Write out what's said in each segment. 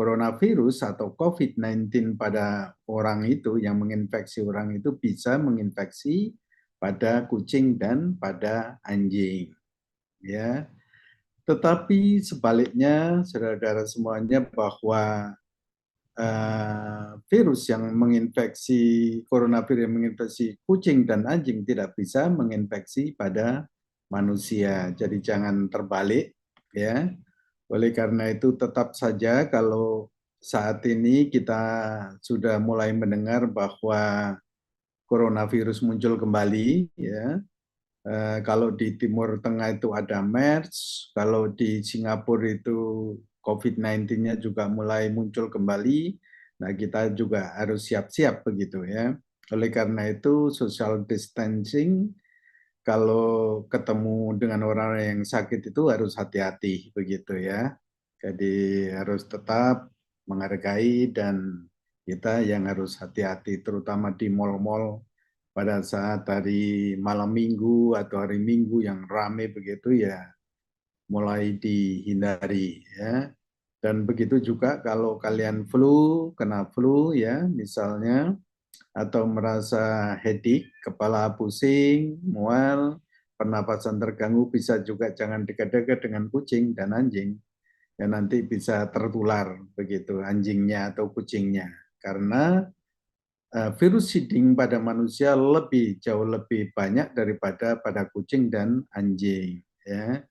coronavirus atau COVID-19 pada orang itu, yang menginfeksi orang itu bisa menginfeksi pada kucing dan pada anjing. Ya, tetapi sebaliknya, saudara-saudara semuanya, bahwa virus yang menginfeksi coronavirus yang menginfeksi kucing dan anjing tidak bisa menginfeksi pada manusia. Jadi jangan terbalik, ya. Oleh karena itu tetap saja kalau saat ini kita sudah mulai mendengar bahwa coronavirus muncul kembali, ya. Kalau di Timur Tengah itu ada MERS, kalau di Singapura itu COVID-19-nya juga mulai muncul kembali. Nah, kita juga harus siap-siap begitu ya. Oleh karena itu social distancing, kalau ketemu dengan orang yang sakit itu harus hati-hati begitu ya. Jadi harus tetap menghargai, dan kita yang harus hati-hati terutama di mal-mal pada saat hari malam minggu atau hari minggu yang ramai begitu ya, mulai dihindari ya. Dan begitu juga kalau kalian kena flu ya misalnya, atau merasa headache, kepala pusing, mual, pernapasan terganggu, bisa juga jangan dekat-dekat dengan kucing dan anjing. Ya nanti bisa tertular begitu anjingnya atau kucingnya. Karena virus shedding pada manusia jauh lebih banyak daripada pada kucing dan anjing. Ya.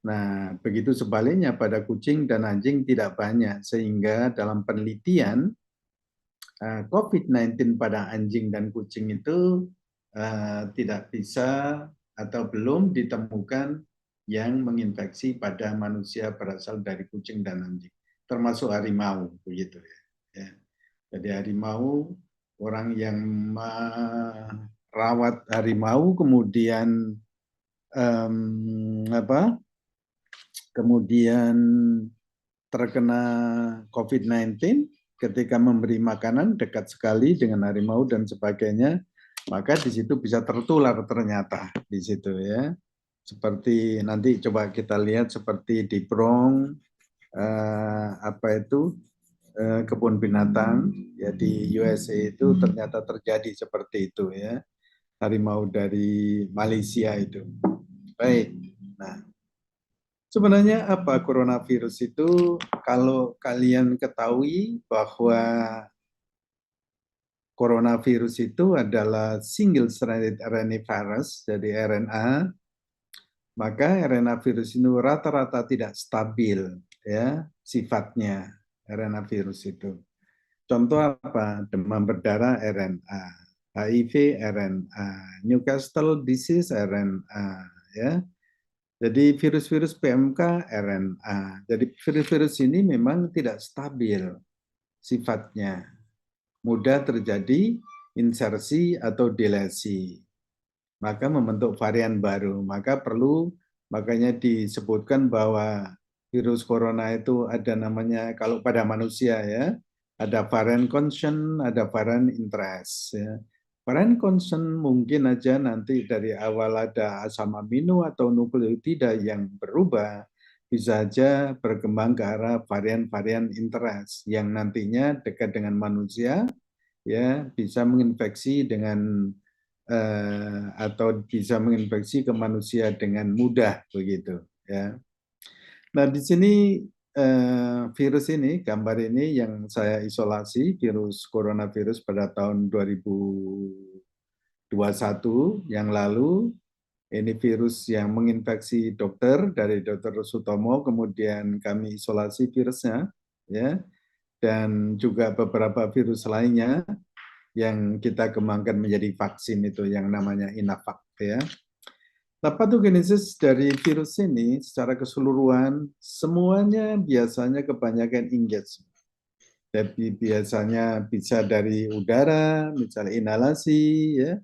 Nah, begitu sebaliknya pada kucing dan anjing tidak banyak, sehingga dalam penelitian COVID-19 pada anjing dan kucing itu tidak bisa atau belum ditemukan yang menginfeksi pada manusia berasal dari kucing dan anjing, termasuk harimau begitu ya. Ya. Jadi harimau, orang yang merawat harimau kemudian kemudian terkena COVID-19 ketika memberi makanan dekat sekali dengan harimau dan sebagainya, maka di situ bisa tertular ternyata di situ ya. Seperti nanti coba kita lihat seperti di Bronx, kebun binatang ya di USA itu ternyata terjadi seperti itu ya, harimau dari Malaysia itu. Baik, nah sebenarnya apa coronavirus itu? Kalau kalian ketahui bahwa coronavirus itu adalah single stranded RNA virus, jadi RNA, maka RNA virus itu rata-rata tidak stabil ya sifatnya RNA virus itu. Contoh apa? Demam berdarah RNA, HIV RNA, Newcastle disease RNA, ya. Jadi virus-virus PMK RNA. Jadi virus-virus ini memang tidak stabil sifatnya. Mudah terjadi insersi atau delesi. Maka membentuk varian baru. Makanya disebutkan bahwa virus corona itu ada namanya, kalau pada manusia ya, ada varian concern, ada varian interest. Ya. Varian concern mungkin aja nanti dari awal ada asam amino atau nukleotida yang berubah, bisa aja berkembang ke arah varian-varian interest yang nantinya dekat dengan manusia, ya bisa menginfeksi dengan atau bisa menginfeksi ke manusia dengan mudah begitu ya. Nah, di sini virus ini, gambar ini yang saya isolasi, virus coronavirus pada tahun 2021 yang lalu. Ini virus yang menginfeksi dokter dari Dr. Sutomo, kemudian kami isolasi virusnya, ya, dan juga beberapa virus lainnya yang kita kembangkan menjadi vaksin itu yang namanya Inavac, ya. Nah, patogenesis dari virus ini secara keseluruhan semuanya biasanya kebanyakan engage. Jadi biasanya bisa dari udara, misalnya inhalasi, ya,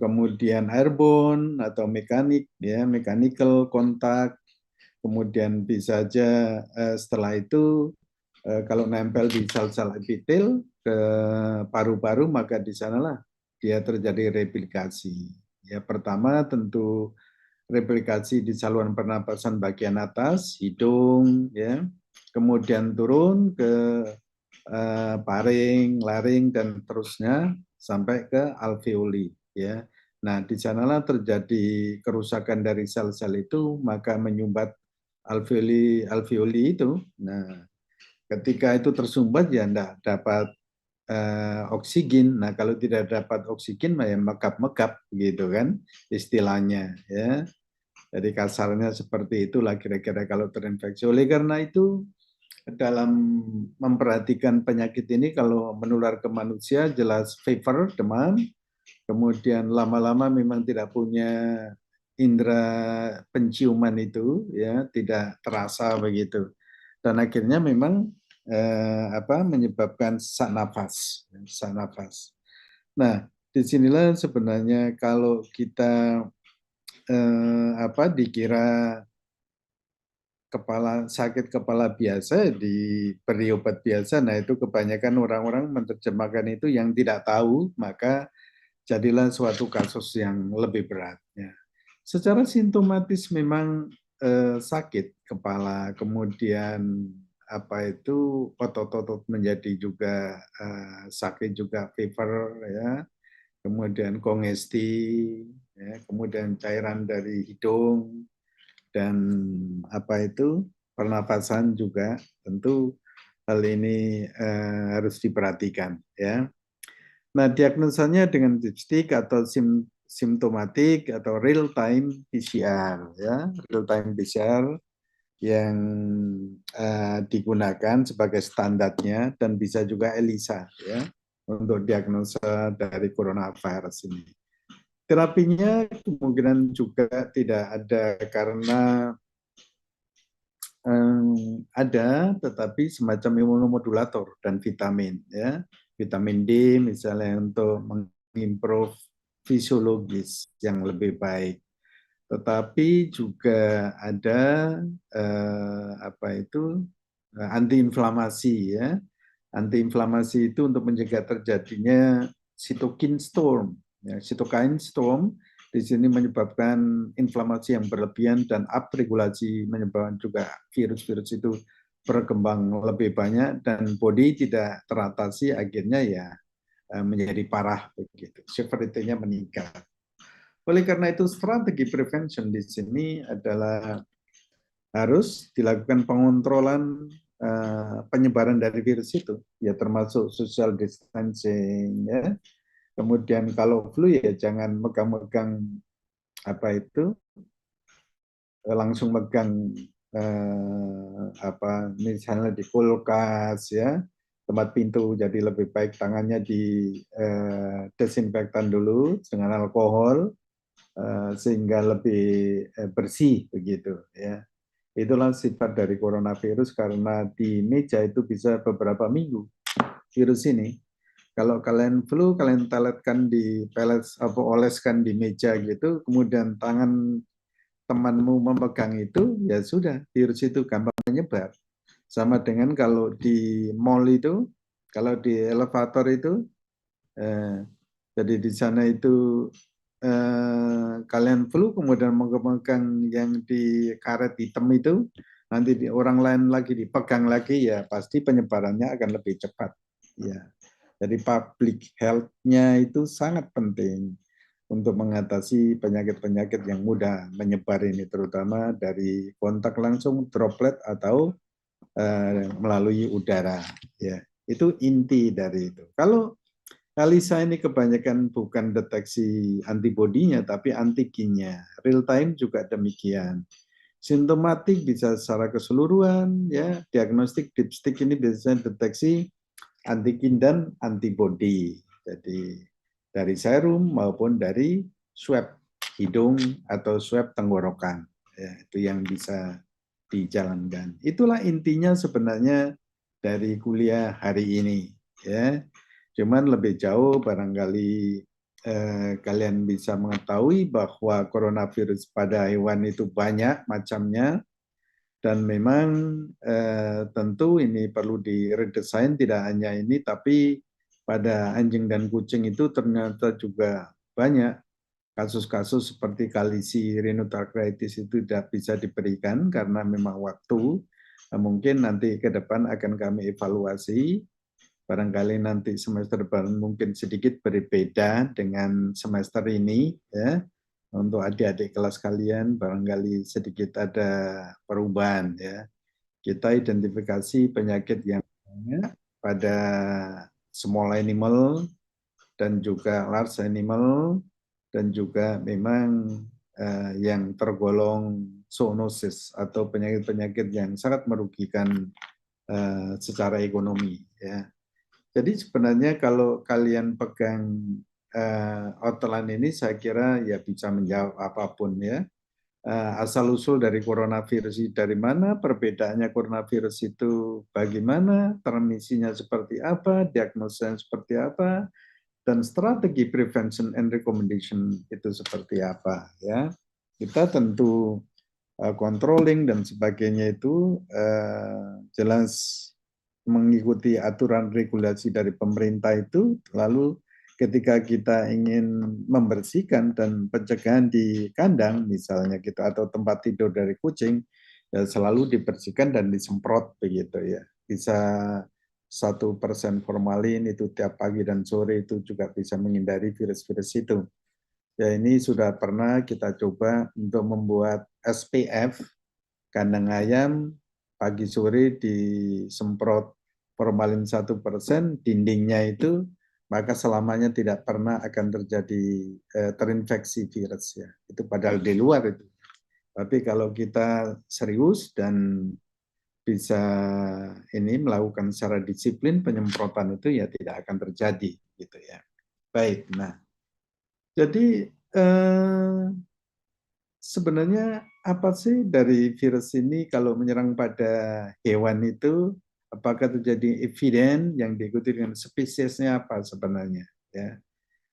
kemudian airborne atau mekanik, ya, mechanical kontak, kemudian bisa aja setelah itu kalau nempel di sel-sel epitel ke paru-paru, maka di sanalah dia terjadi replikasi. Ya, pertama tentu replikasi di saluran pernapasan bagian atas, hidung, ya. kemudian turun ke paring, laring, dan terusnya sampai ke alveoli. Ya. Nah, di sanalah terjadi kerusakan dari sel-sel itu, maka menyumbat alveoli itu. Nah, ketika itu tersumbat ya tidak dapat oksigen. Nah, kalau tidak dapat oksigen, ya megap-megap gitu kan istilahnya. Ya. Jadi kasarnya seperti itulah kira-kira kalau terinfeksi. Oleh karena itu, dalam memperhatikan penyakit ini kalau menular ke manusia jelas fever, demam, kemudian lama-lama memang tidak punya indera penciuman itu ya tidak terasa begitu. Dan akhirnya memang menyebabkan sesak nafas, sesak nafas. Nah, disinilah sebenarnya kalau kita dikira sakit kepala biasa diberi obat biasa. Nah, itu kebanyakan orang-orang menerjemahkan itu yang tidak tahu, maka jadilah suatu kasus yang lebih berat. Ya. Secara simptomatis memang sakit kepala, kemudian otot-otot menjadi juga sakit juga, fever, ya, kemudian kongesti, ya, kemudian cairan dari hidung, dan pernapasan juga. Tentu hal ini harus diperhatikan, ya. Nah, diagnosanya dengan dipstick atau simptomatik atau real time PCR, ya, real time PCR yang digunakan sebagai standarnya, dan bisa juga ELISA, ya, untuk diagnosa dari coronavirus ini. Terapinya kemungkinan juga tidak ada karena ada, tetapi semacam imunomodulator dan vitamin, ya, vitamin D misalnya untuk mengimprove fisiologis yang lebih baik. Tetapi juga ada antiinflamasi, ya. Antiinflamasi itu untuk mencegah terjadinya cytokine storm. Ya, cytokine storm di sini menyebabkan inflamasi yang berlebihan dan upregulasi, menyebabkan juga virus-virus itu berkembang lebih banyak dan body tidak teratasi, akhirnya ya menjadi parah begitu. Severity-nya meningkat. Oleh karena itu strategi prevention di sini adalah harus dilakukan pengontrolan penyebaran dari virus itu, ya termasuk social distancing, ya. Kemudian kalau flu ya jangan megang-megang langsung megang misalnya di kulkas, ya, tempat pintu, jadi lebih baik tangannya di desinfektan dulu dengan alkohol sehingga lebih bersih begitu, ya. Itulah sifat dari coronavirus, karena di meja itu bisa beberapa minggu virus ini. Kalau kalian flu, kalian oleskan di meja gitu, kemudian tangan temanmu memegang itu, ya sudah, virus itu gampang menyebar. Sama dengan kalau di mall itu, kalau di elevator itu, jadi di sana itu kalian flu, kemudian memegang yang di karet hitam itu, nanti orang lain lagi dipegang lagi, ya pasti penyebarannya akan lebih cepat. Ya. Jadi public health-nya itu sangat penting untuk mengatasi penyakit-penyakit yang mudah menyebar ini, terutama dari kontak langsung, droplet, atau melalui udara. Ya, itu inti dari itu. Kalau ELISA ini kebanyakan bukan deteksi antibodinya, tapi antigennya. Real time juga demikian. Simptomatik bisa secara keseluruhan, ya. Diagnostik dipstick ini biasanya deteksi antigen dan antibodi. Jadi dari serum maupun dari swab hidung atau swab tenggorokan. Ya, itu yang bisa dijalankan. Itulah intinya sebenarnya dari kuliah hari ini, ya. Cuman lebih jauh barangkali kalian bisa mengetahui bahwa coronavirus pada hewan itu banyak macamnya, dan memang tentu ini perlu diredesain, tidak hanya ini, tapi pada anjing dan kucing itu ternyata juga banyak kasus-kasus seperti kalisi rhinotracheotis itu tidak bisa diberikan karena memang waktu. Mungkin nanti ke depan akan kami evaluasi, barangkali nanti semester depan mungkin sedikit berbeda dengan semester ini, ya. Untuk adik-adik kelas kalian barangkali sedikit ada perubahan, ya. Kita identifikasi penyakit yang banyak pada small animal dan juga large animal dan juga memang yang tergolong zoonosis atau penyakit-penyakit yang sangat merugikan secara ekonomi, ya. Jadi sebenarnya kalau kalian pegang outline ini saya kira ya bisa menjawab apapun, ya. Asal-usul dari coronavirus itu dari mana, perbedaannya coronavirus itu bagaimana, transmisinya seperti apa, diagnosanya seperti apa, dan strategi prevention and recommendation itu seperti apa, ya. Kita tentu controlling dan sebagainya itu jelas mengikuti aturan regulasi dari pemerintah itu, lalu ketika kita ingin membersihkan dan pencegahan di kandang misalnya kita atau tempat tidur dari kucing ya selalu dibersihkan dan disemprot begitu, ya. Bisa 1% formalin itu tiap pagi dan sore itu juga bisa menghindari virus-virus itu. Ya ini sudah pernah kita coba untuk membuat SPF kandang ayam pagi sore disemprot formalin 1%, dindingnya itu maka selamanya tidak pernah akan terjadi terinfeksi virus, ya. Itu padahal di luar itu. Tapi kalau kita serius dan bisa ini melakukan secara disiplin penyemprotan itu ya tidak akan terjadi gitu, ya. Baik. Nah, jadi sebenarnya apa sih dari virus ini kalau menyerang pada hewan itu, apakah terjadi eviden yang diikuti dengan spesiesnya apa sebenarnya, ya.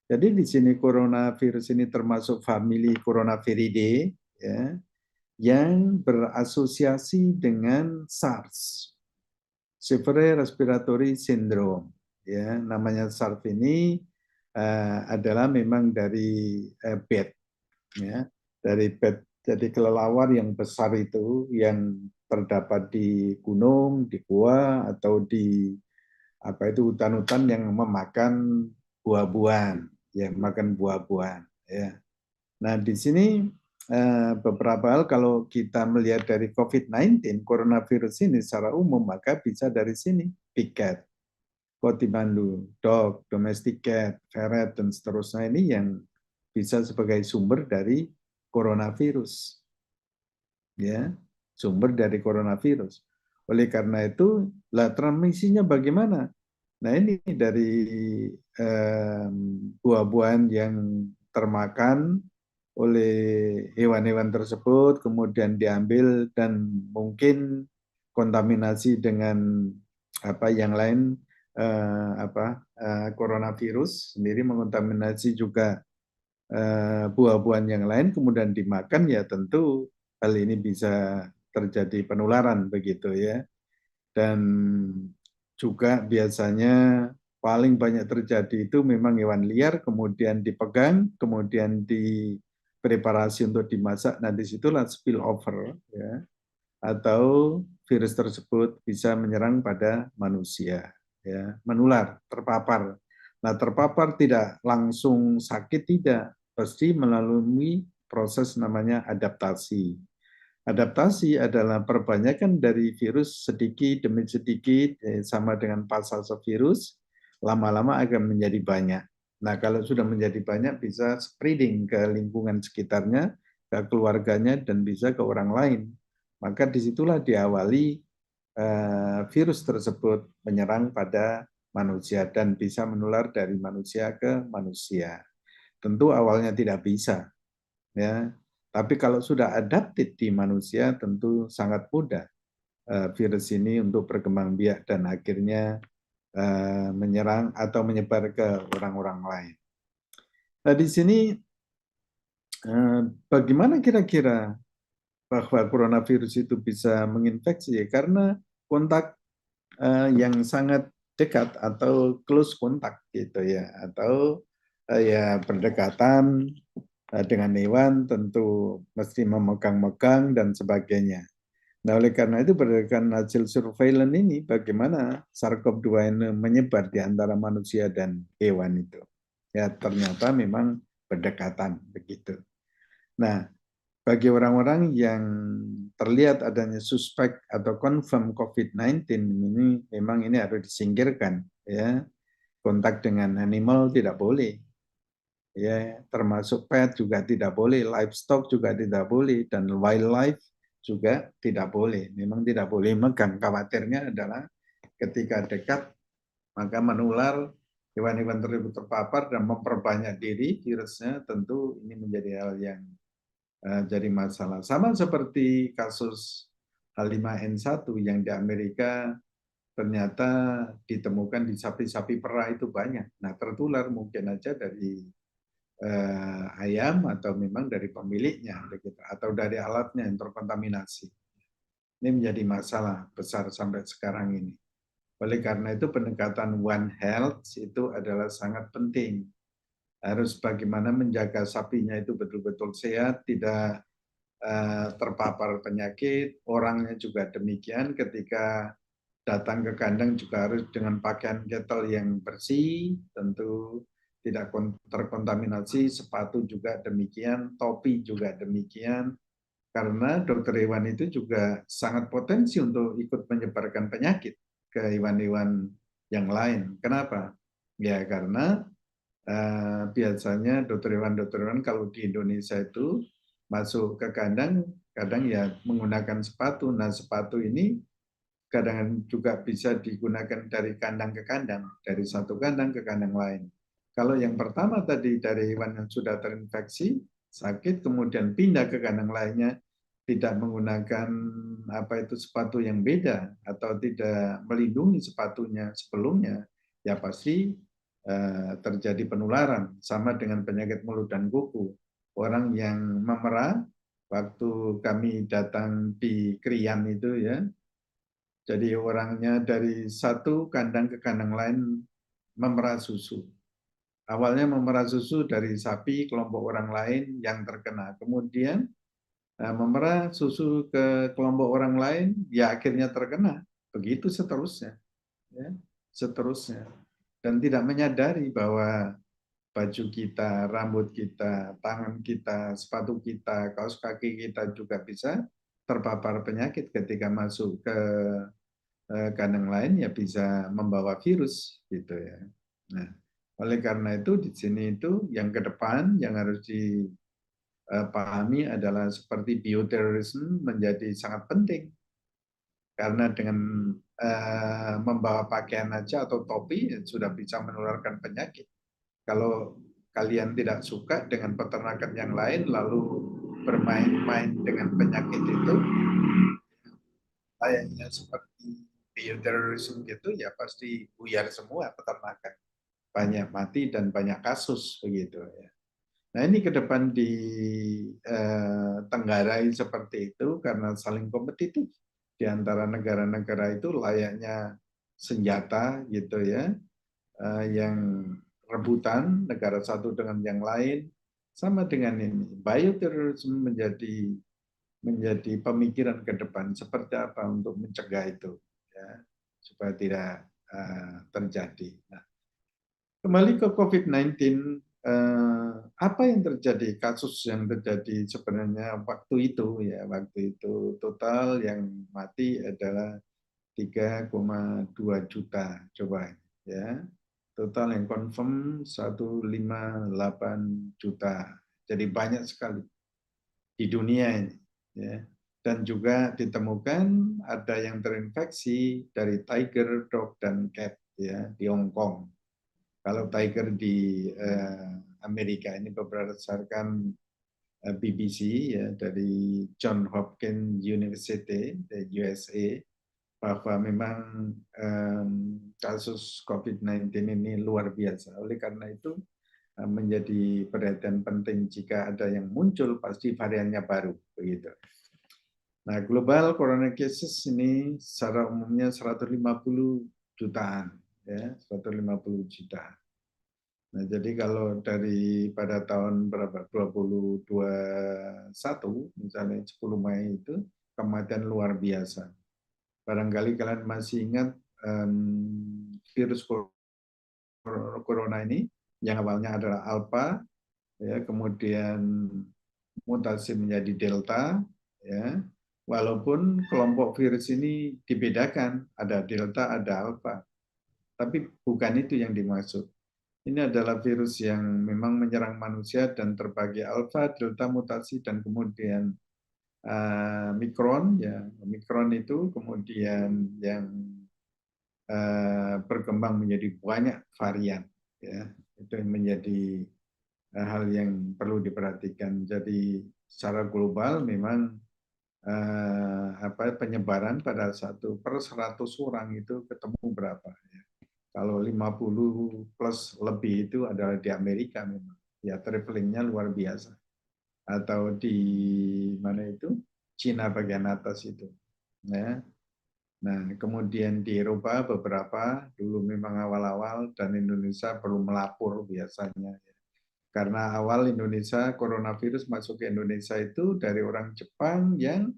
Jadi di sini coronavirus ini termasuk famili Coronaviridae, ya, yang berasosiasi dengan SARS, Severe Respiratory Syndrome, ya. Namanya SARS ini adalah memang dari bat, ya, dari bat. Jadi kelelawar yang besar itu yang terdapat di gunung, di gua atau di apa itu hutan-hutan yang memakan buah-buahan, yang makan buah-buahan, ya. Nah, di sini beberapa hal kalau kita melihat dari COVID-19, coronavirus ini secara umum maka bisa dari sini, big cat, Kotimandu, dog, domestic cat, ferret, dan seterusnya ini yang bisa sebagai sumber dari coronavirus, ya, sumber dari coronavirus. Oleh karena itu, lah transmisinya bagaimana? Nah ini dari buah-buahan yang termakan oleh hewan-hewan tersebut, kemudian diambil dan mungkin kontaminasi dengan apa yang lain, coronavirus sendiri mengontaminasi juga buah-buahan yang lain, kemudian dimakan, ya tentu hal ini bisa terjadi penularan begitu, ya. Dan juga biasanya paling banyak terjadi itu memang hewan liar, kemudian dipegang, kemudian dipreparasi untuk dimasak, nah disitulah spill over, ya, atau virus tersebut bisa menyerang pada manusia, ya, menular, terpapar. Nah, terpapar tidak langsung sakit, tidak, pasti melalui proses namanya adaptasi. Adaptasi adalah perbanyakan dari virus sedikit demi sedikit, sama dengan pasal virus, lama-lama akan menjadi banyak. Nah, kalau sudah menjadi banyak bisa spreading ke lingkungan sekitarnya, ke keluarganya, dan bisa ke orang lain. Maka disitulah diawali virus tersebut menyerang pada manusia dan bisa menular dari manusia ke manusia. Tentu awalnya tidak bisa, ya. Tapi kalau sudah adaptif di manusia tentu sangat mudah virus ini untuk berkembang biak dan akhirnya menyerang atau menyebar ke orang-orang lain. Nah, di sini bagaimana kira-kira bahwa coronavirus itu bisa menginfeksi? Karena kontak yang sangat dekat atau close kontak gitu, ya, atau ya berdekatan dengan hewan tentu mesti memegang-megang dan sebagainya. Nah, oleh karena itu berdasarkan hasil surveillance ini, bagaimana SARS-CoV-2 ini menyebar di antara manusia dan hewan itu. Ya, ternyata memang berdekatan begitu. Nah, bagi orang-orang yang terlihat adanya suspek atau confirm COVID-19 ini memang ini harus disingkirkan, ya. Kontak dengan animal tidak boleh, ya, termasuk pet juga tidak boleh, livestock juga tidak boleh, dan wildlife juga tidak boleh. Memang tidak boleh megang. Khawatirnya adalah ketika dekat maka menular, hewan-hewan tersebut terpapar dan memperbanyak diri virusnya, tentu ini menjadi hal yang jadi masalah. Sama seperti kasus H5N1 yang di Amerika ternyata ditemukan di sapi-sapi perah itu banyak. Nah, tertular mungkin aja dari ayam atau memang dari pemiliknya begitu, atau dari alatnya yang terkontaminasi. Ini menjadi masalah besar sampai sekarang ini. Oleh karena itu pendekatan One Health itu adalah sangat penting. Harus bagaimana menjaga sapinya itu betul-betul sehat, tidak terpapar penyakit, orangnya juga demikian. Ketika datang ke kandang juga harus dengan pakaian kettle yang bersih, tentu tidak terkontaminasi, sepatu juga demikian, topi juga demikian, karena dokter hewan itu juga sangat potensi untuk ikut menyebarkan penyakit ke hewan-hewan yang lain. Kenapa? Ya karena biasanya dokter hewan kalau di Indonesia itu masuk ke kandang, kadang ya menggunakan sepatu. Nah sepatu ini kadang juga bisa digunakan dari kandang ke kandang, dari satu kandang ke kandang lain. Kalau yang pertama tadi dari hewan yang sudah terinfeksi, sakit, kemudian pindah ke kandang lainnya, tidak menggunakan apa itu sepatu yang beda atau tidak melindungi sepatunya sebelumnya, ya pasti terjadi penularan. Sama dengan penyakit mulut dan kuku. Orang yang memerah, waktu kami datang di Krian itu ya, jadi orangnya dari satu kandang ke kandang lain memerah susu. Awalnya memerah susu dari sapi kelompok orang lain yang terkena. Kemudian memerah susu ke kelompok orang lain, ya akhirnya terkena. Begitu seterusnya. Ya, seterusnya. Dan tidak menyadari bahwa baju kita, rambut kita, tangan kita, sepatu kita, kaos kaki kita juga bisa terpapar penyakit ketika masuk ke kandang lain, ya bisa membawa virus gitu ya. Nah, oleh karena itu di sini itu yang ke depan yang harus dipahami adalah seperti bioterrorisme menjadi sangat penting karena dengan membawa pakaian aja atau topi sudah bisa menularkan penyakit. Kalau kalian tidak suka dengan peternakan yang lain lalu bermain-main dengan penyakit itu, kayaknya seperti bioterorisme gitu, ya pasti buyar semua peternakan, banyak mati dan banyak kasus begitu ya. Nah ini ke depan ditenggarai seperti itu karena saling kompetitif di antara negara-negara itu layaknya senjata gitu ya, yang rebutan negara satu dengan yang lain. Sama dengan ini bioterorisme menjadi pemikiran ke depan seperti apa untuk mencegah itu ya, supaya tidak terjadi. Nah, kembali ke COVID-19, apa yang terjadi, kasus yang terjadi sebenarnya waktu itu ya, waktu itu total yang mati adalah 3,2 juta coba ya. Total yang confirm 158 juta. Jadi banyak sekali di dunia ini ya. Dan juga ditemukan ada yang terinfeksi dari tiger, dog, dan cat ya di Hong Kong. Kalau tiger di Amerika ini berdasarkan BBC ya dari John Hopkins University di USA, bahwa memang kasus COVID-19 ini luar biasa. Oleh karena itu menjadi perhatian penting jika ada yang muncul pasti variannya baru begitu. Nah, global corona cases ini secara umumnya 150 jutaan ya, 150 juta. Nah, jadi kalau dari pada tahun berapa 2021 misalnya 10 Mei itu kematian luar biasa. Barangkali kalian masih ingat virus corona ini yang awalnya adalah alpha, ya, kemudian mutasi menjadi delta, ya. Walaupun kelompok virus ini dibedakan, ada delta, ada alpha, tapi bukan itu yang dimaksud. Ini adalah virus yang memang menyerang manusia dan terbagi alpha, delta mutasi, dan kemudian Omicron, ya. Omicron itu kemudian yang berkembang menjadi banyak varian, ya. Itu yang menjadi hal yang perlu diperhatikan. Jadi secara global memang penyebaran pada 1/100 orang itu ketemu berapa, ya. Kalau 50 plus lebih itu adalah di Amerika memang. Ya, travelingnya luar biasa. Atau di mana itu? Cina bagian atas itu. Ya. Nah, kemudian di Eropa beberapa dulu memang awal-awal, dan Indonesia perlu melapor biasanya. Karena awal Indonesia, coronavirus masuk ke Indonesia itu dari orang Jepang yang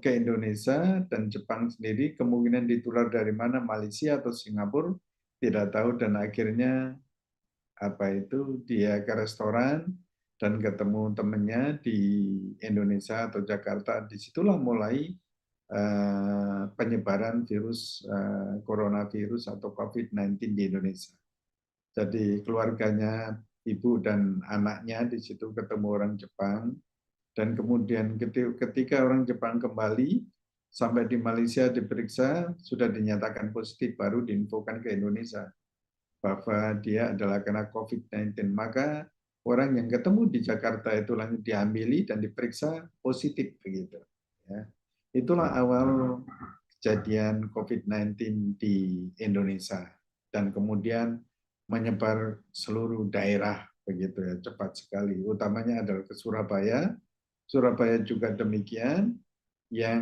ke Indonesia, dan Jepang sendiri kemungkinan ditular dari mana, Malaysia atau Singapura, tidak tahu, dan akhirnya dia ke restoran dan ketemu temannya di Indonesia atau Jakarta. Disitulah mulai penyebaran virus coronavirus atau COVID-19 di Indonesia. Jadi keluarganya, ibu dan anaknya di situ ketemu orang Jepang, dan kemudian ketika orang Jepang kembali sampai di Malaysia diperiksa sudah dinyatakan positif, baru diinfokan ke Indonesia bahwa dia adalah kena COVID-19. Maka orang yang ketemu di Jakarta itu langsung diambil dan diperiksa positif begitu. Ya. Itulah awal kejadian COVID-19 di Indonesia, dan kemudian menyebar seluruh daerah begitu ya, cepat sekali. Utamanya adalah ke Surabaya. Surabaya juga demikian, yang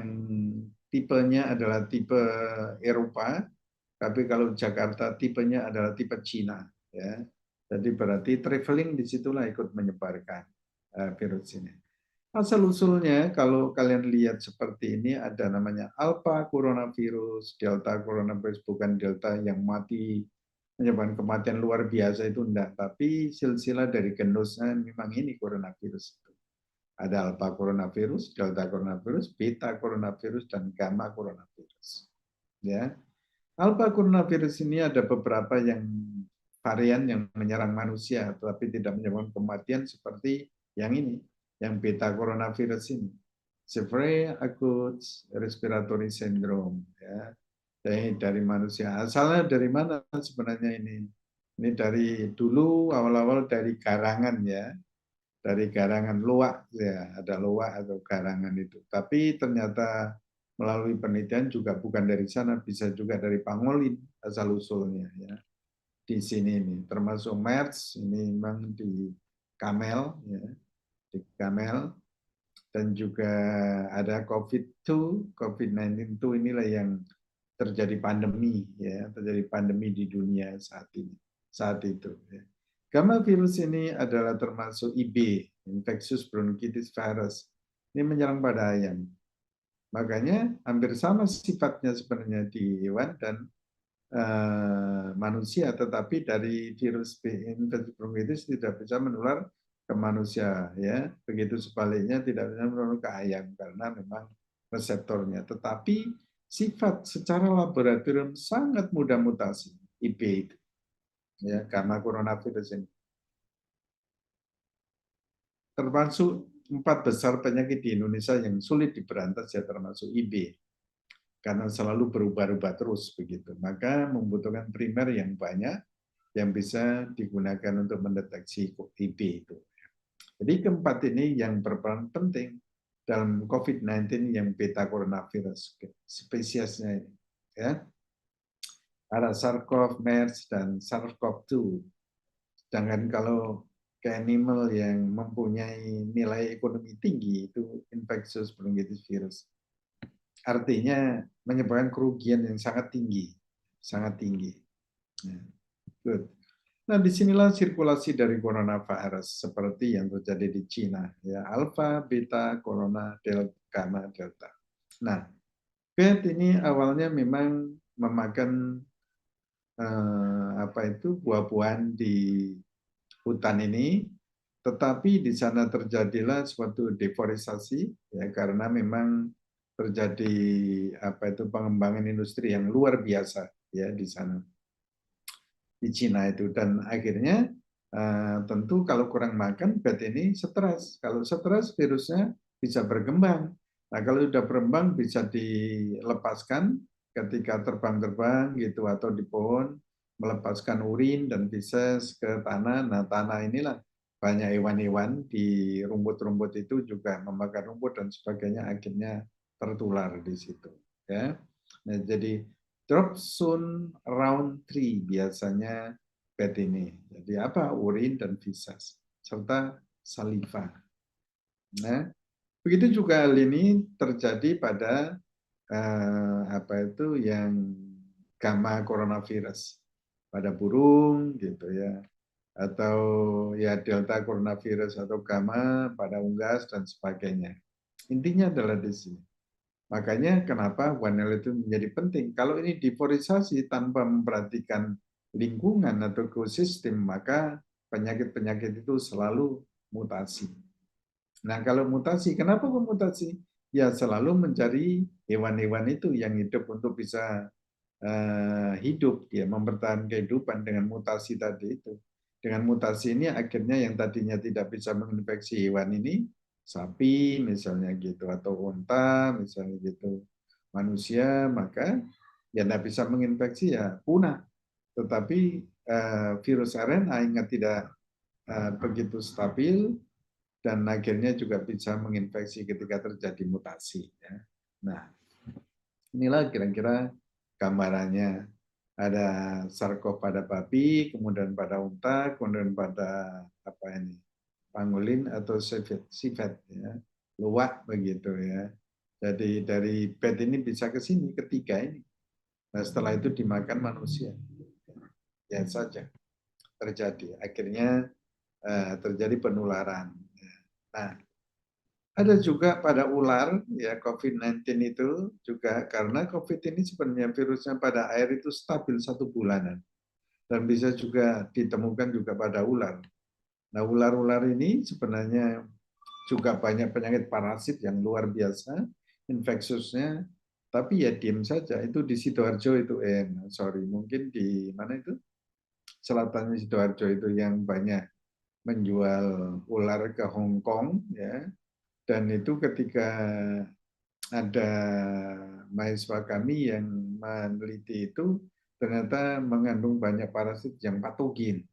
tipenya adalah tipe Eropa, tapi kalau Jakarta tipenya adalah tipe Cina, ya. Jadi berarti traveling disitulah ikut menyebarkan virus ini. Asal usulnya kalau kalian lihat seperti ini, ada namanya alpha coronavirus, delta coronavirus, bukan delta yang mati menyebabkan kematian luar biasa itu enggak, tapi silsilah dari genusnya memang ini coronavirus itu. Ada alpha coronavirus, delta coronavirus, beta coronavirus, dan gamma coronavirus. Ya, alpha coronavirus ini ada beberapa yang varian yang menyerang manusia, tetapi tidak menyebabkan kematian seperti yang ini, yang beta coronavirus ini, severe acute respiratory syndrome. Ya, dari manusia. Asalnya dari mana sebenarnya ini? Ini dari dulu awal-awal dari garangan, ya, dari garangan luwak, ya, ada luwak atau garangan itu. Tapi ternyata melalui penelitian juga bukan dari sana, bisa juga dari pangolin asal usulnya, ya. Di sini ini termasuk MERS ini memang di camel, ya, di camel, dan juga ada COVID-19 itu inilah yang terjadi pandemi, ya, terjadi pandemi di dunia saat ini, saat itu, ya. Gamma virus ini adalah termasuk IB, infectious bronchitis virus. Ini menyerang pada ayam. Makanya hampir sama sifatnya sebenarnya di hewan dan manusia, tetapi dari virus infectious bronchitis tidak bisa menular ke manusia, ya. Begitu sebaliknya tidak bisa menular ke ayam karena memang reseptornya. Tetapi sifat secara laboratorium sangat mudah mutasi, IB itu, ya, karena coronavirus ini. Termasuk 4 besar penyakit di Indonesia yang sulit diberantas, ya, termasuk IB. Karena selalu berubah-ubah terus begitu. Maka membutuhkan primer yang banyak yang bisa digunakan untuk mendeteksi IB itu. Jadi keempat ini yang berperan penting dalam COVID-19 yang beta coronavirus, spesiesnya ini, ya. Ada SARS-CoV, MERS, dan SARS-CoV-2. Sedangkan kalau ke animal yang mempunyai nilai ekonomi tinggi itu infectious bronchitis virus. Artinya menyebabkan kerugian yang sangat tinggi, sangat tinggi. Good. Nah, disinilah sirkulasi dari coronavirus seperti yang terjadi di Cina, ya, alpha, beta, corona, delta, gamma, delta. Nah, BET ini awalnya memang memakan apa itu buah-buahan di hutan ini, tetapi di sana terjadilah suatu deforestasi, ya, karena memang terjadi apa itu pengembangan industri yang luar biasa, ya, di sana, di Cina itu. Dan akhirnya tentu kalau kurang makan bat ini stres. Kalau stres virusnya bisa berkembang. Nah, kalau sudah berkembang bisa dilepaskan ketika terbang-terbang gitu atau di pohon, melepaskan urin dan feses ke tanah. Nah, tanah inilah banyak hewan-hewan di rumput-rumput itu juga memakan rumput dan sebagainya, akhirnya tertular di situ, ya. Nah, jadi drop soon around 3 biasanya bed ini. Jadi apa? Urin dan feses serta saliva. Nah, begitu juga hal ini terjadi pada apa itu yang gamma coronavirus pada burung gitu ya, atau ya delta coronavirus atau gamma pada unggas dan sebagainya. Intinya adalah di sini. Makanya kenapa One Health itu menjadi penting. Kalau ini deforestation tanpa memperhatikan lingkungan atau ekosistem, maka penyakit-penyakit itu selalu mutasi. Nah, kalau mutasi, kenapa kok mutasi? Ya selalu mencari hewan-hewan itu yang hidup untuk bisa hidup, ya, mempertahankan kehidupan dengan mutasi tadi itu. Dengan mutasi ini akhirnya yang tadinya tidak bisa menginfeksi hewan ini, sapi misalnya gitu, atau unta misalnya gitu, manusia, maka ya tidak bisa menginfeksi, ya punah. Tetapi virus RNA ingat tidak begitu stabil dan akhirnya juga bisa menginfeksi ketika terjadi mutasi. Ya. Nah, inilah kira-kira gambarannya. Ada sarkop pada babi, kemudian pada unta, kemudian pada apa ini, pangolin atau civet, ya, luwak begitu ya. Jadi dari bed ini bisa ke sini ketiga ini. Nah, setelah itu dimakan manusia. Ya saja terjadi. Akhirnya terjadi penularan. Nah, ada juga pada ular, ya, COVID-19 itu juga karena COVID ini sebenarnya virusnya pada air itu stabil 1 bulanan dan bisa juga ditemukan juga pada ular. Nah, ular-ular ini sebenarnya juga banyak penyakit parasit yang luar biasa, infeksiusnya, tapi ya diem saja. Itu di Sidoarjo itu, sorry, mungkin di mana itu? Selatan Sidoarjo itu yang banyak menjual ular ke Hong Kong, ya. Dan itu ketika ada mahasiswa kami yang meneliti itu ternyata mengandung banyak parasit yang patogen.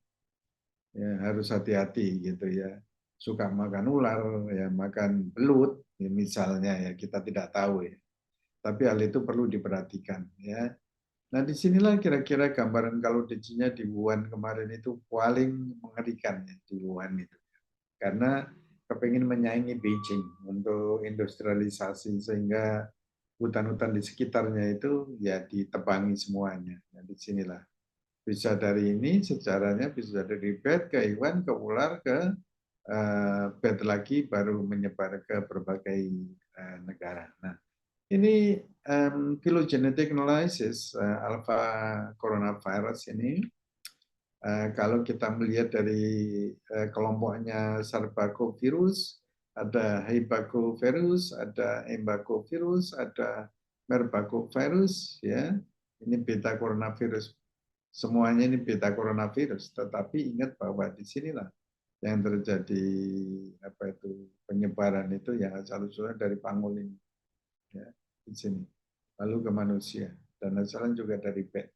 Ya, harus hati-hati gitu ya. Suka makan ular, ya makan belut, ya, misalnya, ya kita tidak tahu ya. Tapi hal itu perlu diperhatikan ya. Nah, disinilah kira-kira gambaran kalau dijinya di Wuhan kemarin itu paling mengerikan ya, di Wuhan itu. Karena kepingin menyaingi Beijing untuk industrialisasi sehingga hutan-hutan di sekitarnya itu ya ditebangi semuanya. Nah, disinilah bisa dari ini sejarahnya bisa dari bed ke hewan ke ular ke bed lagi baru menyebar ke berbagai negara. Nah, ini phylogenetic analysis alpha coronavirus ini kalau kita melihat dari kelompoknya Sarbacovirus, ada Heibacovirus, ada Embacovirus, ada Merbacovirus, ya. Ini beta coronavirus. Semuanya ini beta coronavirus, tetapi ingat bahwa di sinilah yang terjadi apa itu penyebaran itu yang asal-usulnya dari pangolin, ya, di sini. Lalu ke manusia dan asalnya juga dari bat.